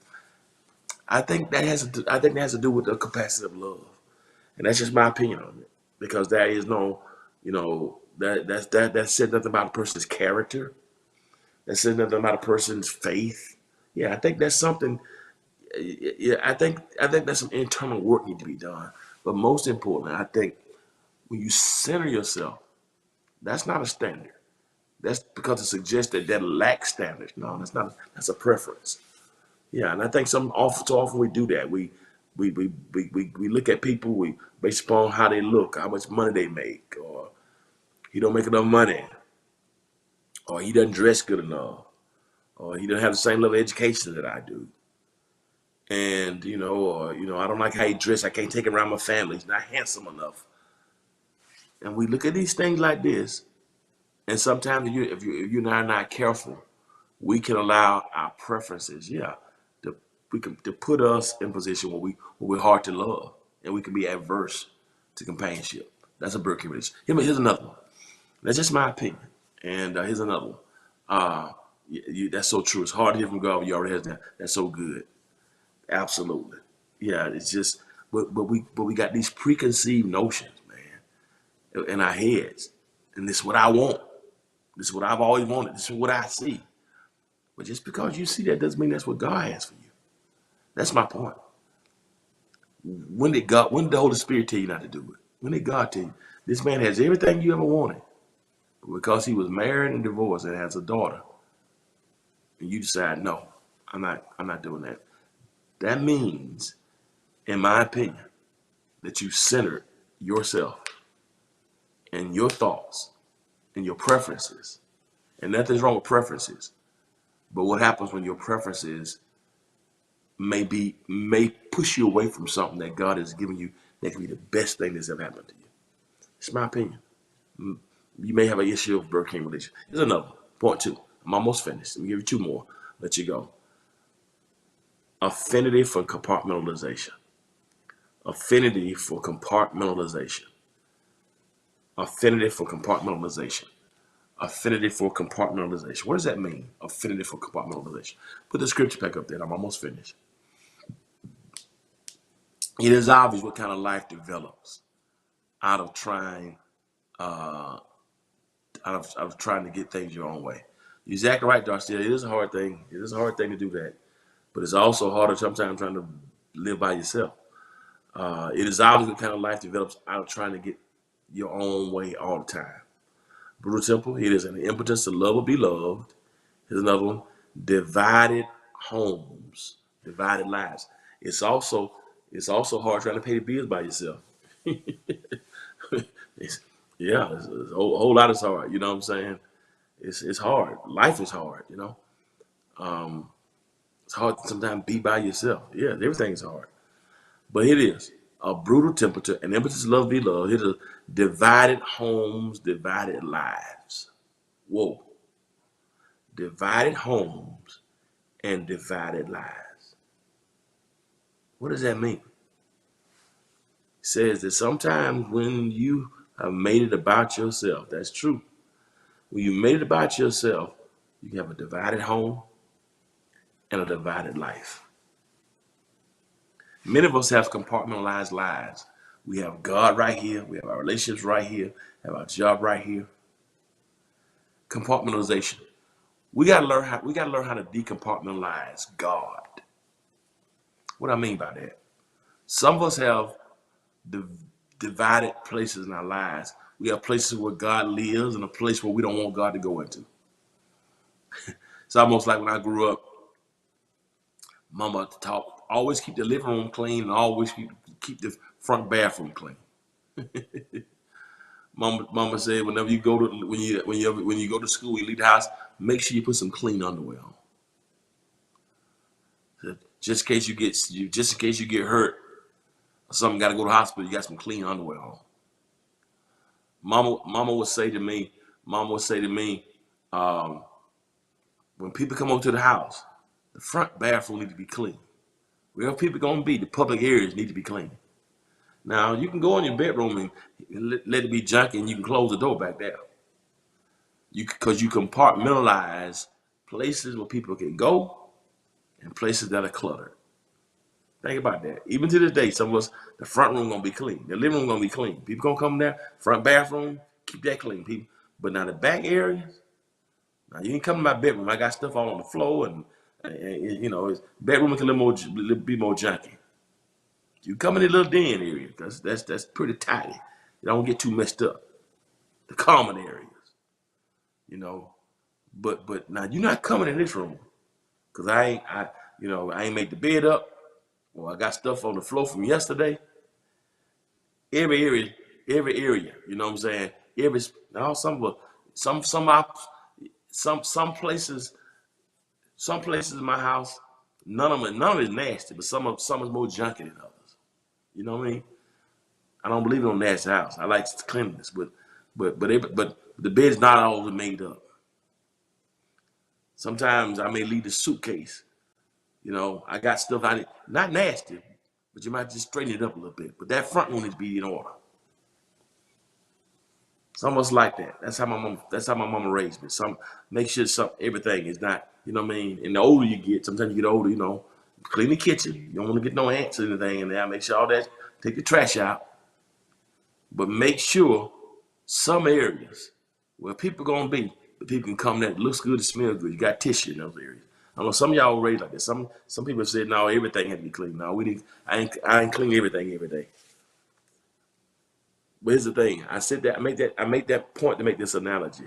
I think that has to do with the capacity of love. And that's just my opinion on it. Because there is no, that said nothing about a person's character. That said nothing about a person's faith. Yeah, I think that's something. Yeah, I think that's some internal work need to be done. But most importantly, I think when you center yourself, that's not a standard. That's because it suggests that that lacks standards. No, that's not. That's a preference. Yeah, and I think so often we do that. We look at people we based upon how they look, how much money they make, or he don't make enough money, or he doesn't dress good enough, or he doesn't have the same level of education that I do. And or I don't like how he dressed. I can't take him around my family. He's not handsome enough. And we look at these things like this, and sometimes if you and I are not careful, we can allow our preferences, to to put us in a position where we're hard to love, and we can be adverse to companionship. That's a Berkey relationship. Here's another one. That's just my opinion. And here's another one. That's so true. It's hard to hear from God when you already have that. That's so good. Absolutely. Yeah, it's just, but we got these preconceived notions, man, in our heads. And this is what I want. This is what I've always wanted. This is what I see. But just because you see that doesn't mean that's what God has for you. That's my point. When did the Holy Spirit tell you not to do it? When did God tell you? This man has everything you ever wanted. But because he was married and divorced and has a daughter, and you decide, no, I'm not doing that. That means, in my opinion, that you centered yourself and your thoughts and your preferences. And nothing's wrong with preferences. But what happens when your preferences may push you away from something that God has given you that can be the best thing that's ever happened to you? It's my opinion. You may have an issue of Burger religion. Here's another one. Point two. I'm almost finished. Let me give you two more. Let you go. Affinity for compartmentalization. Affinity for compartmentalization. Affinity for compartmentalization. Affinity for compartmentalization. What does that mean? Affinity for compartmentalization. Put the scripture back up there. I'm almost finished. It is obvious what kind of life develops out of trying to get things your own way. You're exactly right, Darcy. It is a hard thing. It is a hard thing to do that. But it's also harder sometimes trying to live by yourself. It is obvious what kind of life develops out of trying to get your own way all the time. Brutal Temple, it is an impotence to love or be loved. Here's another one. Divided homes, divided lives. It's also hard trying to pay the bills by yourself. it's a whole lot is hard. You know what I'm saying? It's hard. Life is hard. It's hard to sometimes be by yourself. Yeah, everything's hard. But it is a brutal temperature, an impetus to love, be loved. It is divided homes, divided lives. Whoa. Divided homes and divided lives. What does that mean? It says that sometimes when you have made it about yourself, that's true. When you made it about yourself, you have a divided home and a divided life. Many of us have compartmentalized lives. We have God right here. We have our relationships right here. Have our job right here. Compartmentalization. We gotta learn how to decompartmentalize God. What do I mean by that? Some of us have divided places in our lives. We have places where God lives and a place where we don't want God to go into. It's almost like when I grew up, Mama taught always keep the living room clean and always keep the front bathroom clean. Mama said whenever you go to when you go to school, you leave the house, make sure you put some clean underwear on. Just in case you get hurt or something, got to go to the hospital, you got some clean underwear on. Mama would say to me, when people come over to the house, the front bathroom need to be clean. Wherever people gonna be, the public areas need to be clean. Now you can go in your bedroom and let it be junky, and you can close the door back there. Because you compartmentalize places where people can go and places that are cluttered. Think about that. Even to this day, some of us, the front room gonna be clean, the living room gonna be clean. People gonna come there, front bathroom, keep that clean, people. But now the back areas, now you ain't come to my bedroom. I got stuff all on the floor, and You know, his bedroom is a little be more junky. You come in the little den area because that's pretty tidy. You don't get too messed up. The common areas, you know. But now you're not coming in this room because I ain't made the bed up or I got stuff on the floor from yesterday. Every area, you know what I'm saying? Every now some places in my house, none of it is nasty, but some is more junky than others. You know what I mean? I don't believe in no nasty house. I like cleanliness, but the bed's not always made up. Sometimes I may leave the suitcase. You know, I got stuff out it, not nasty, but you might just straighten it up a little bit. But that front one needs to be in order. It's almost like that. That's how my mama raised me. Make sure everything is not, you know what I mean? And the older you get, sometimes you get older, you know, clean the kitchen. You don't want to get no ants or anything in there. Make sure all that, take the trash out. But make sure some areas where people gonna be, the people can come there, it looks good, it smells good. You got tissue in those areas. I know some of y'all raised like that. Some people have said, no, everything had to be clean. No, I ain't clean everything every day. But here's the thing. I make that point to make this analogy.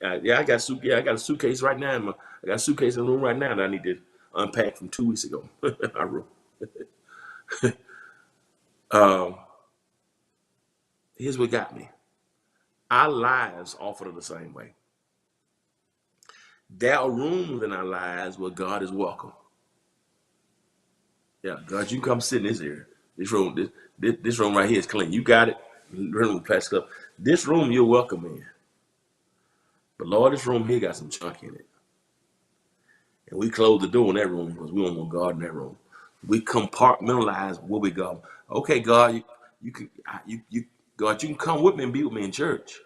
I got a suitcase right now. I got a suitcase in the room right now that I need to unpack from 2 weeks ago. My room. Here's what got me. Our lives offered the same way. There are rooms in our lives where God is welcome. Yeah, God, you can come sit in this area. This room right here is clean. You got it. Room plastic up. This room you're welcome in. But Lord, this room here got some junk in it. And we close the door in that room because we don't want God in that room. We compartmentalize where we go. Okay, God, God, you can come with me and be with me in church.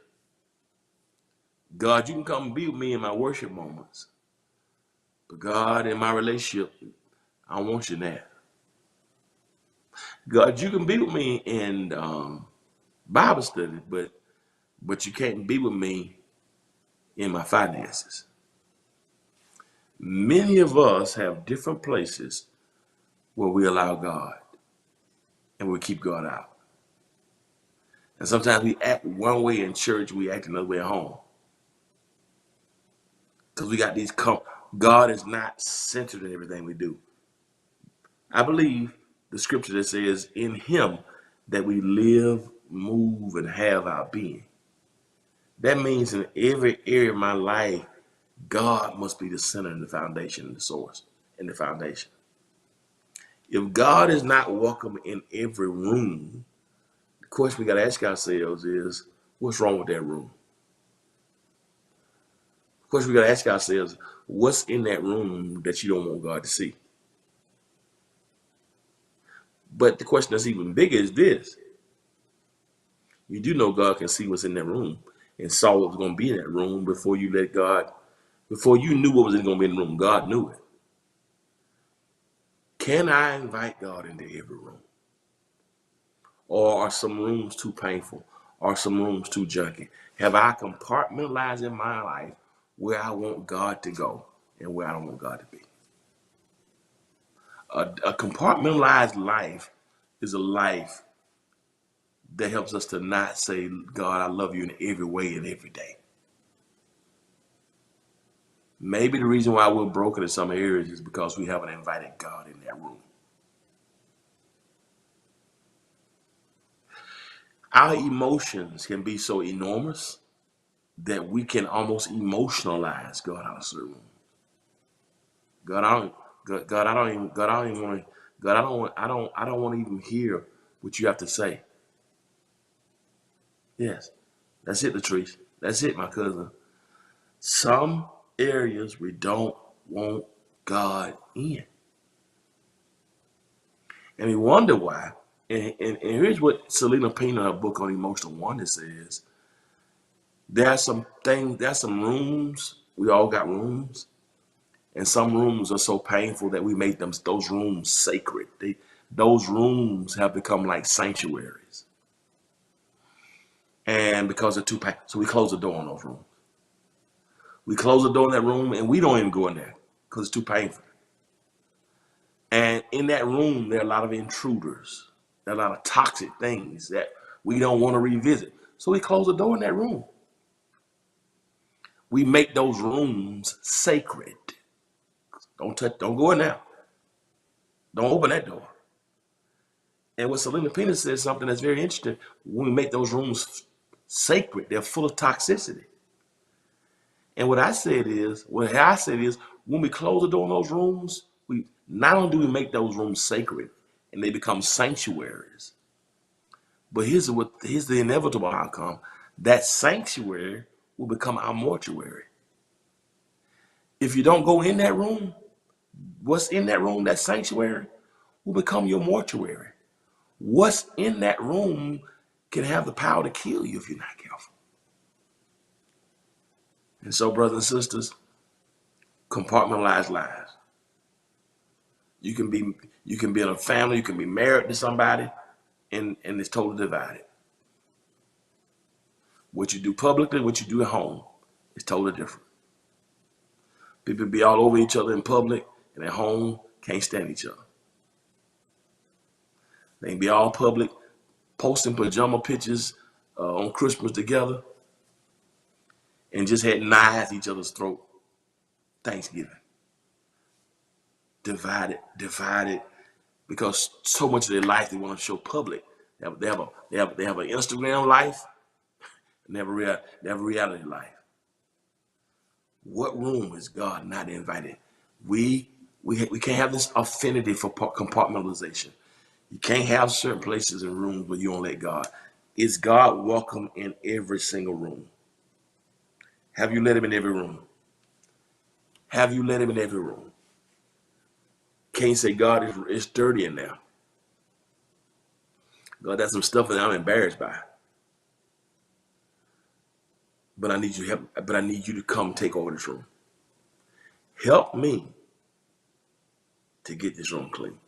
God, you can come and be with me in my worship moments. But God, in my relationship, I don't want you there. God, you can be with me in Bible study, but you can't be with me in my finances. Many of us have different places where we allow God and we keep God out. And sometimes we act one way in church, we act another way at home. Because we got these God is not centered in everything we do. I believe the scripture that says in him that we live, move, and have our being. That means in every area of my life, God must be the center and the foundation and the source and the foundation. If God is not welcome in every room, the question we got to ask ourselves is, what's wrong with that room? The question we got to ask ourselves, what's in that room that you don't want God to see? But the question that's even bigger is this. You do know God can see what's in that room and saw what was going to be in that room before you before you knew what was going to be in the room. God knew it. Can I invite God into every room? Or are some rooms too painful? Are some rooms too junky? Have I compartmentalized in my life where I want God to go and where I don't want God to be? A compartmentalized life is a life that helps us to not say, God, I love you in every way and every day. Maybe the reason why we're broken in some areas is because we haven't invited God in that room. Our emotions can be so enormous that we can almost emotionalize God out of certain room. God, I don't want to even hear what you have to say. Yes, that's it, Latrice. That's it, my cousin. Some areas we don't want God in. And we wonder why. And here's what Selena Payne in her book on emotional wonder says. There's some rooms, we all got rooms, and some rooms are so painful that we made those rooms sacred. Those rooms have become like sanctuaries. And because they're too painful, so we close the door on those rooms. We close the door in that room and we don't even go in there because it's too painful. And in that room, there are a lot of intruders. There are a lot of toxic things that we don't want to revisit. So we close the door in that room. We make those rooms sacred. Don't touch, don't go in there. Don't open that door. And what Selena Pena says something that's very interesting. When we make those rooms sacred, they're full of toxicity. And what I said is, when we close the door in those rooms, we not only do we make those rooms sacred and they become sanctuaries, but here's the inevitable outcome. That sanctuary will become our mortuary. If you don't go in that room, what's in that room, that sanctuary, will become your mortuary. What's in that room can have the power to kill you if you're not careful. And so, brothers and sisters, compartmentalize lives. You can be in a family, you can be married to somebody, and it's totally divided. What you do publicly, what you do at home is totally different. People be all over each other in public, and at home can't stand each other. They can be all public, posting pajama pictures on Christmas together, and just had knives each other's throat. Thanksgiving. Divided, because so much of their life they want to show public. They have an Instagram life, and they have a reality life. What room is God not invited? We can't have this affinity for compartmentalization. You can't have certain places and rooms where you don't let God. Is God welcome in every single room? Have you let him in every room? Have you let him in every room? Can't say, God, it's dirty in there. God, that's some stuff that I'm embarrassed by. But I need you help. But I need you to come take over this room. Help me to get this room clean.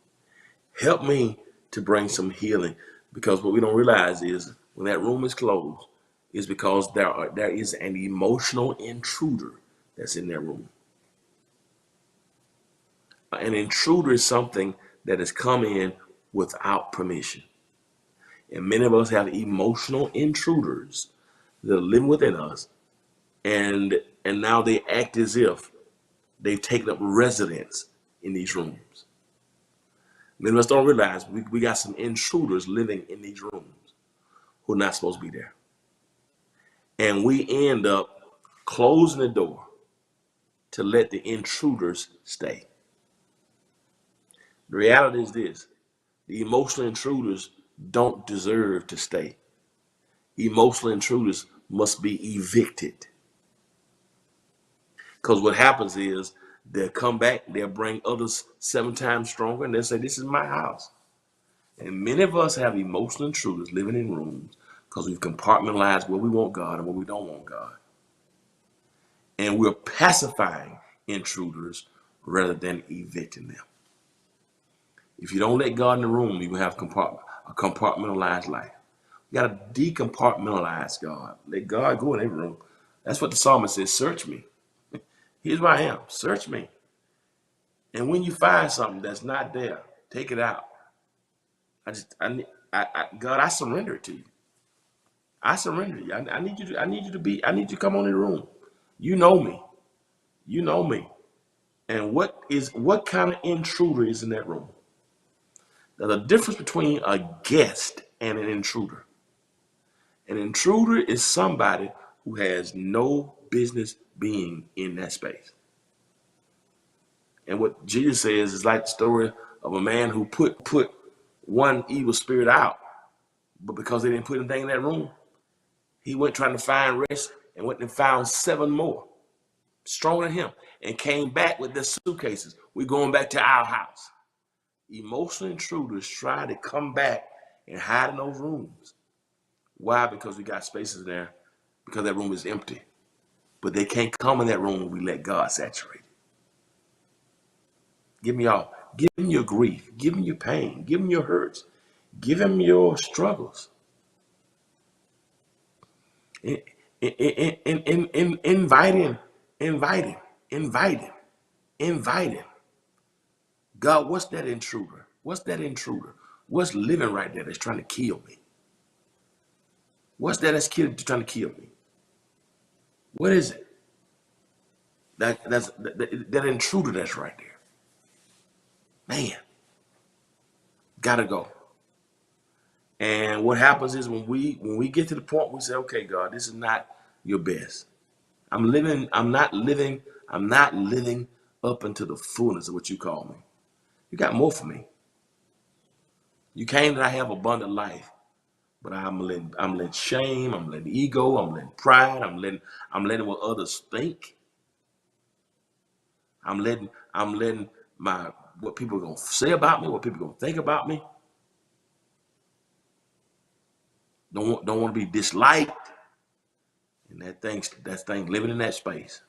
Help me to bring some healing, because what we don't realize is when that room is closed, is because there is an emotional intruder that's in that room. An intruder is something that has come in without permission. And many of us have emotional intruders that are living within us, and now they act as if they've taken up residence in these rooms. Many of us don't realize we got some intruders living in these rooms who are not supposed to be there. And we end up closing the door to let the intruders stay. The reality is this: the emotional intruders don't deserve to stay. Emotional intruders must be evicted. Because what happens is they'll come back, they'll bring others 7 times stronger, and they'll say, this is my house. And many of us have emotional intruders living in rooms because we've compartmentalized where we want God and where we don't want God. And we're pacifying intruders rather than evicting them. If you don't let God in the room, you will have a compartmentalized life. You got to decompartmentalize God. Let God go in every room. That's what the psalmist says, search me. Here's where I am. Search me. And when you find something that's not there, take it out. God, I surrender it to you. I surrender you. I need you to come on in the room. You know me. You know me. And what kind of intruder is in that room? There's a difference between a guest and an intruder. An intruder is somebody who has no business being in that space. And what Jesus says is like the story of a man who put one evil spirit out, but because they didn't put anything in that room, he went trying to find rest and went and found 7 more stronger than him and came back with their suitcases. We're going back to our house. Emotional intruders try to come back and hide in those rooms. Why? Because we got spaces there, because that room is empty. But they can't come in that room when we let God saturate it. Give him your grief, give him your pain, give him your hurts, give him your struggles. Invite him. Invite him. God, what's that intruder? What's that intruder? What's living right there that's trying to kill me? What's that that's trying to kill me? What is it? That intruder that's right there. Man, gotta go. And what happens is when we get to the point we say, okay, God, this is not your best. I'm not living up into the fullness of what you call me. You got more for me. You came that I have abundant life, but I'm letting shame, I'm letting ego, I'm letting pride, I'm letting what others think. I'm letting what people are gonna say about me, what people are gonna think about me. Don't want to be disliked. And that thing living in that space.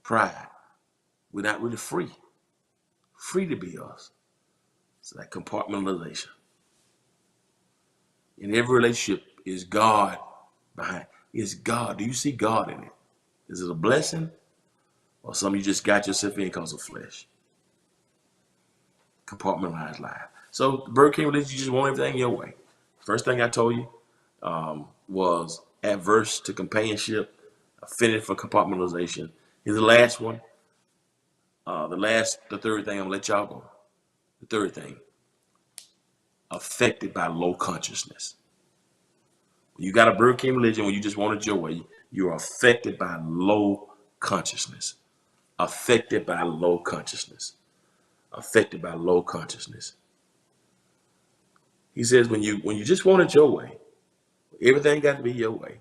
Pride. We're not really free. Free to be us. It's that compartmentalization. In every relationship is God behind. Is God. Do you see God in it? Is it a blessing? Or something you just got yourself in because of flesh? Compartmentalized life. So the Burger King religion, you just want everything your way. First thing I told you was adverse to companionship, affinity for compartmentalization. Here's the last one. The third thing, I'm gonna let y'all go. The third thing, affected by low consciousness. When you got a Burger King religion, when you just want it your way, you are affected by low consciousness. Affected by low consciousness. Affected by low consciousness. He says when you just want it your way, everything got to be your way.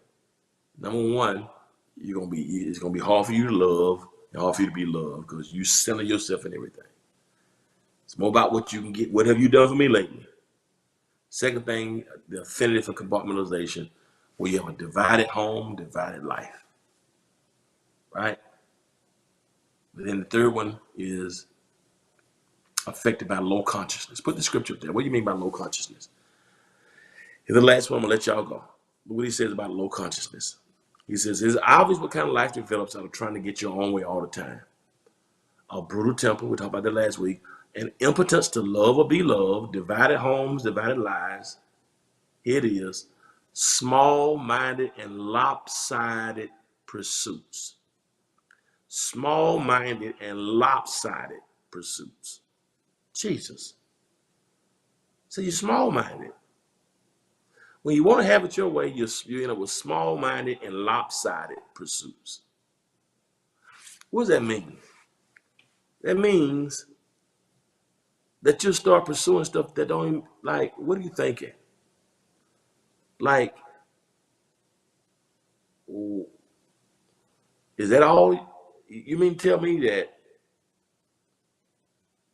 Number one, it's gonna be hard for you to love and hard for you to be loved because you center yourself in everything. It's more about what you can get. What have you done for me lately? Second thing, the affinity for compartmentalization, where you have a divided home, divided life. Right? But then the third one is affected by low consciousness. Put the scripture up there. What do you mean by low consciousness? Here's the last one. I'm gonna let y'all go. Look what he says about low consciousness. He says, it's obvious what kind of life develops out of trying to get your own way all the time. A brutal temper, we talked about that last week, an impotence to love or be loved, divided homes, divided lives. Here it is, small-minded and lopsided pursuits. Small-minded and lopsided pursuits. Jesus. So you're small-minded. When you want to have it your way, you end up with small-minded and lopsided pursuits. What does that mean? That means that you start pursuing stuff that don't even, like, what are you thinking? Like, is that all? You mean tell me that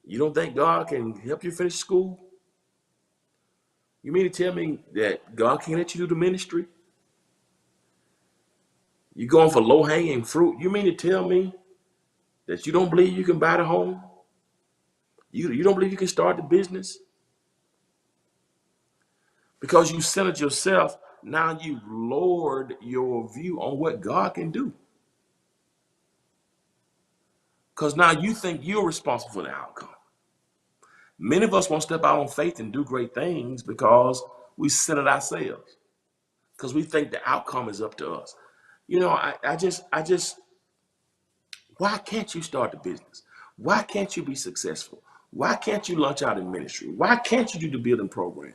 you don't think God can help you finish school? You mean to tell me that God can't let you do the ministry? You going for low-hanging fruit? You mean to tell me that you don't believe you can buy the home? You don't believe you can start the business? Because you centered yourself, now you've lowered your view on what God can do. Because now you think you're responsible for the outcome. Many of us won't step out on faith and do great things because we centered ourselves. Because we think the outcome is up to us. You know, I just, why can't you start the business? Why can't you be successful? Why can't you launch out in ministry? Why can't you do the building program?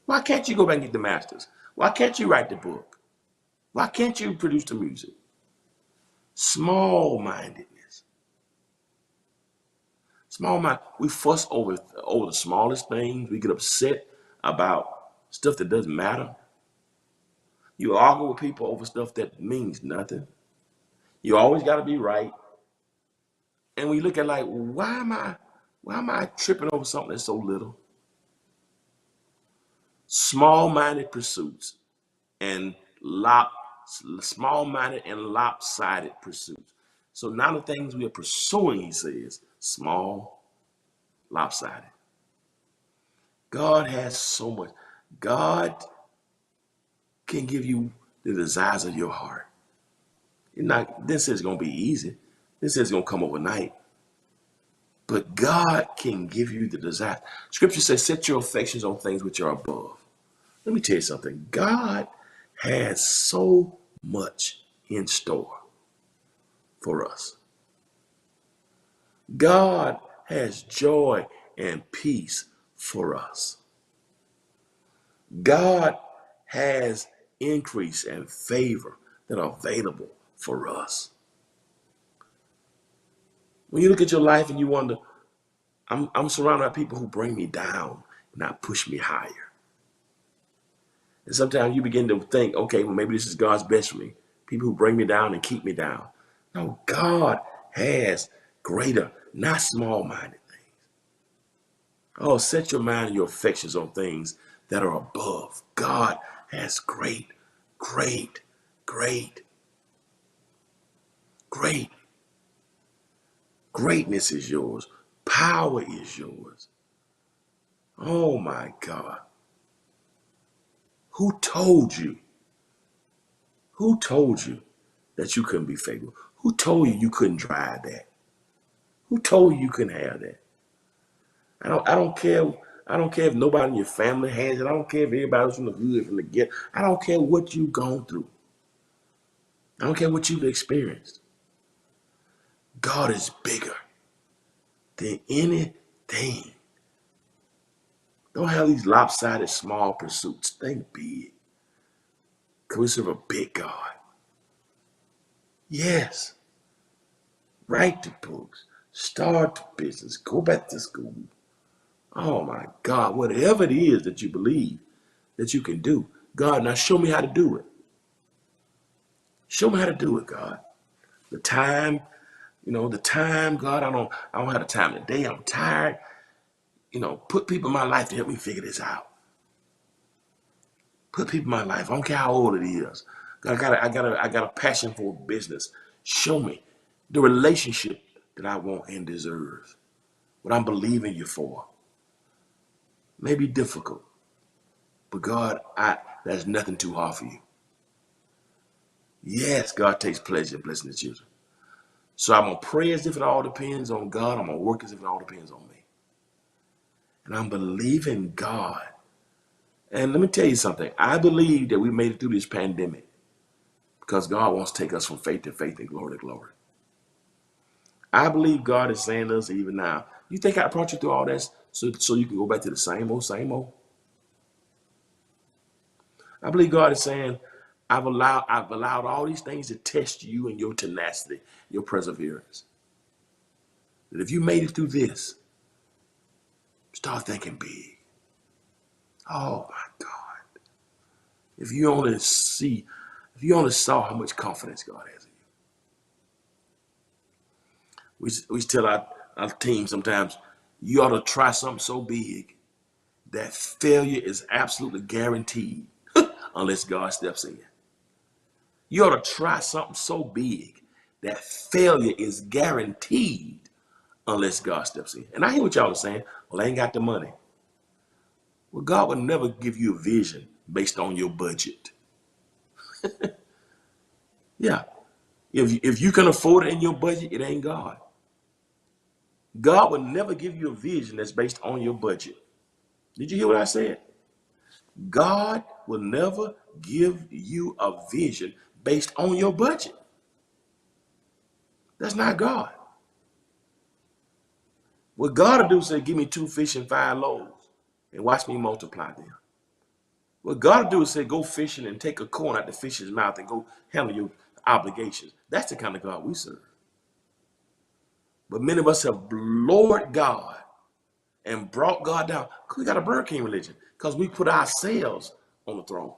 Why can't you go back and get the masters? Why can't you write the book? Why can't you produce the music? Small-mindedness. Small-minded. We fuss over the smallest things. We get upset about stuff that doesn't matter. You argue with people over stuff that means nothing. You always got to be right. And we look at like, why am I tripping over something that's so little? Small-minded pursuits and small-minded and lopsided pursuits. So now the things we are pursuing, he says, small, lopsided. God has so much. God can give you the desires of your heart. This is going to be easy. This is going to come overnight. But God can give you the desire. Scripture says, set your affections on things which are above. Let me tell you something. God has so much in store for us. God has joy and peace for us. God has increase and favor that are available for us. When you look at your life and you wonder, I'm surrounded by people who bring me down, not push me higher. And sometimes you begin to think, okay, well, maybe this is God's best for me. People who bring me down and keep me down. No, God has greater, not small-minded things. Oh, set your mind and your affections on things that are above. God has great, great, great, great. Greatness is yours. Power is yours. Oh my God. Who told you? Who told you that you couldn't be faithful? Who told you you couldn't drive that? Who told you you couldn't have that? I don't care. I don't care if nobody in your family has it. I don't care if everybody's from the hood, from the get. I don't care what you've gone through. I don't care what you've experienced. God is bigger than anything. Don't have these lopsided small pursuits. Think big. Because we serve a big God. Yes. Write the books. Start the business. Go back to school. Oh my God. Whatever it is that you believe that you can do. God, now show me how to do it. Show me how to do it, God. The time, God, I don't have the time today. I'm tired. Put people in my life to help me figure this out. Put people in my life. I don't care how old it is. I got a passion for business. Show me the relationship that I want and deserve. What I'm believing you for. May be difficult, but God, there's nothing too hard for you. Yes, God takes pleasure in blessing the children. So I'm gonna pray as if it all depends on God. I'm gonna work as if it all depends on me. And I'm believing God. And let me tell you something. I believe that we made it through this pandemic because God wants to take us from faith to faith and glory to glory. I believe God is saying to us even now, you think I brought you through all this so you can go back to the same old, same old? I believe God is saying, I've allowed all these things to test you and your tenacity, your perseverance. That if you made it through this, start thinking big. Oh my God. If you only saw how much confidence God has in you. We tell our team sometimes, you ought to try something so big that failure is absolutely guaranteed unless God steps in. You ought to try something so big that failure is guaranteed unless God steps in. And I hear what y'all are saying. Well, I ain't got the money. Well, God would never give you a vision based on your budget. Yeah. If you can afford it in your budget, it ain't God. God would never give you a vision that's based on your budget. Did you hear what I said? God will never give you a vision based on your budget. That's not God. What God will do is say, give me 2 fish and 5 loaves and watch me multiply them. What God will do is say, go fishing and take a corn out the fish's mouth and go handle your obligations. That's the kind of God we serve. But many of us have lowered God and brought God down. We got a Burger King religion because we put ourselves on the throne.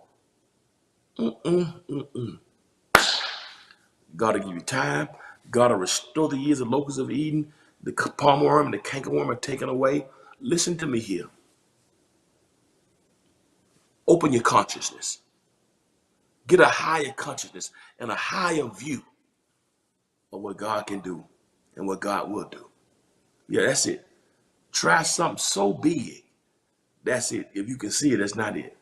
God will give you time. God will restore the years of locusts of Eden. The palm worm and the cankerworm are taken away. Listen to me here. Open your consciousness. Get a higher consciousness and a higher view of what God can do and what God will do. Yeah, that's it. Try something so big. That's it. If you can see it, that's not it.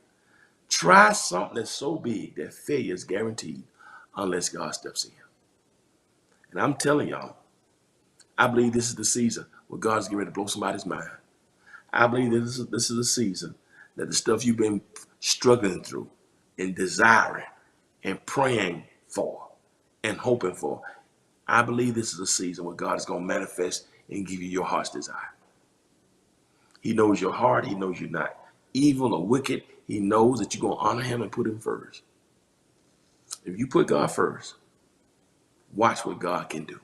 Try something that's so big that failure is guaranteed unless God steps in. And I'm telling y'all, I believe this is the season where God's getting ready to blow somebody's mind. I believe that this is the season that the stuff you've been struggling through and desiring and praying for and hoping for, I believe this is a season where God is going to manifest and give you your heart's desire. He knows your heart. He knows you're not evil or wicked. He knows that you're going to honor him and put him first. If you put God first, watch what God can do.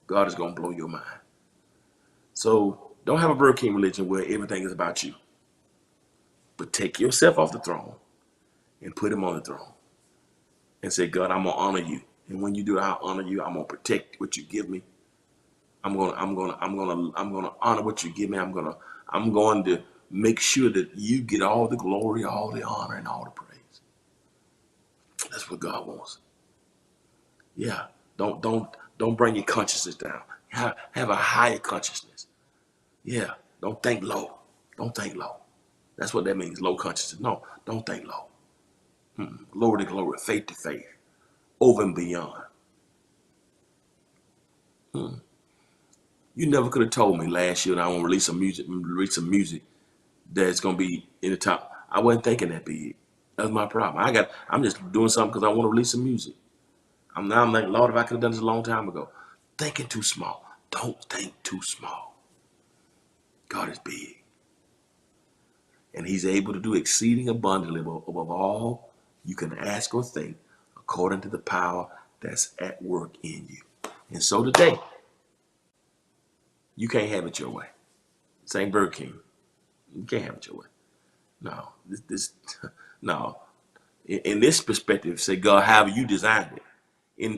God is going to blow your mind. So don't have a Burger King religion where everything is about you. But take yourself off the throne and put him on the throne. And say, God, I'm gonna honor you. And when you do, I'll honor you. I'm gonna protect what you give me. I'm gonna honor what you give me. I'm going to make sure that you get all the glory, all the honor, and all the praise. That's what God wants. Yeah. Don't bring your consciousness down. Have a higher consciousness. Yeah. Don't think low. Don't think low. That's what that means, low consciousness. No, don't think low. Glory to glory, faith to faith, over and beyond. You never could have told me last year that I want to release some music that's gonna be in the top. I wasn't thinking that big. That's my problem. I'm just doing something because I want to release some music. I'm like, Lord, if I could have done this a long time ago. Thinking too small. Don't think too small. God is big. And he's able to do exceeding abundantly above all you can ask or think, according to the power that's at work in you. And so today, you can't have it your way. This ain't Burger King. You can't have it your way. No, no. In this perspective, say, God, however you designed it.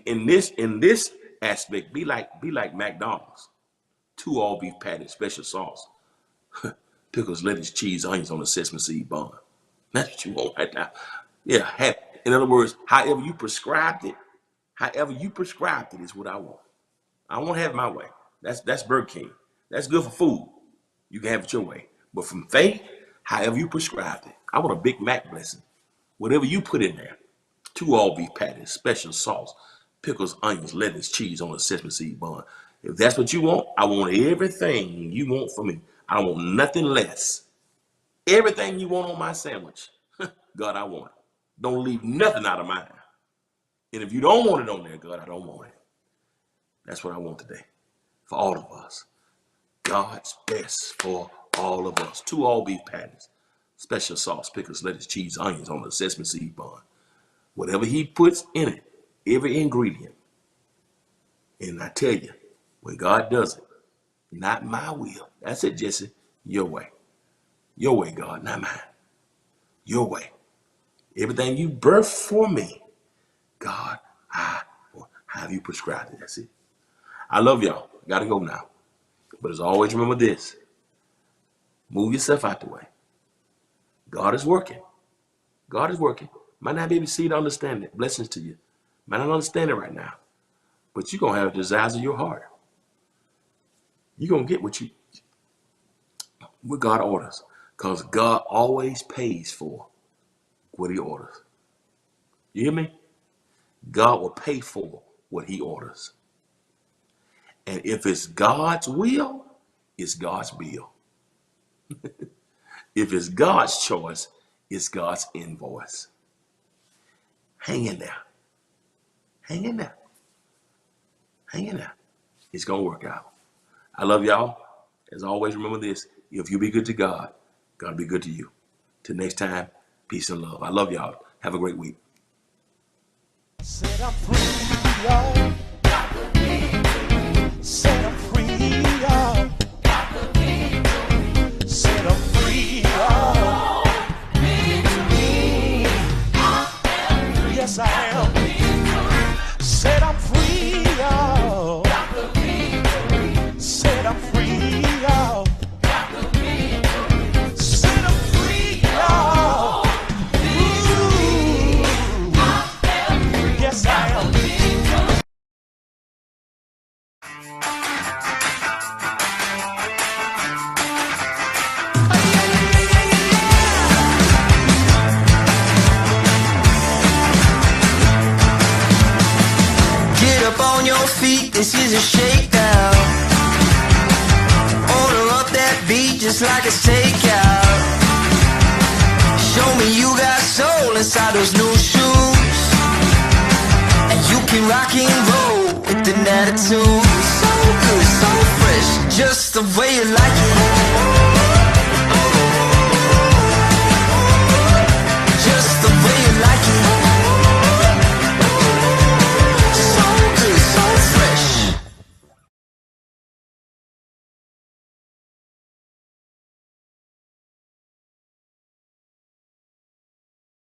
In this aspect, be like McDonald's. 2 all beef patties, special sauce, pickles, lettuce, cheese, onions on a sesame seed bun. That's what you want right now. Yeah, in other words, however you prescribed it is what I want. I won't have it my way. That's Burger King. That's good for food. You can have it your way. But from faith, however you prescribed it, I want a Big Mac blessing. Whatever you put in there, 2 all beef patties, special sauce, pickles, onions, lettuce, cheese on a sesame seed bun. If that's what you want, I want everything you want from me. I don't want nothing less. Everything you want on my sandwich, God, I want it. Don't leave nothing out of mine. And if you don't want it on there, God, I don't want it. That's what I want today for all of us. God's best for all of us. 2 all beef patties, special sauce, pickles, lettuce, cheese, onions on a sesame seed bun. Whatever he puts in it, every ingredient. And I tell you, when God does it, not my will. That's it, Jesse. Your way. Your way, God, not mine. Your way. Everything you birthed for me, God, how have you prescribed it? That's it. I love y'all. I got to go now. But as always, remember this. Move yourself out the way. God is working. God is working. Might not be able to see it, understand it. Blessings to you. Might not understand it right now. But you're going to have the desires of your heart. You're going to get what God orders. Because God always pays for what he orders. You hear me? God will pay for what he orders. And if it's God's will, it's God's bill. If it's God's choice, it's God's invoice. Hang in there. Hang in there. Hang in there. It's going to work out. I love y'all. As always, remember this. If you be good to God, God will be good to you. Till next time, peace and love. I love y'all. Have a great week. Set I'm free, y'all. Set I'm free, y'all. Set I'm free, y'all. Yes, I am. Set I'm free, y'all. Set I'm free, y'all. Set I'm free, y'all. Ooh. Yes, I am. Get up on your feet, this is a shakedown. free just like it's takeout. Show me you got soul inside those new shoes, and you can rock and roll with an attitude. So good, so fresh, just the way you like it.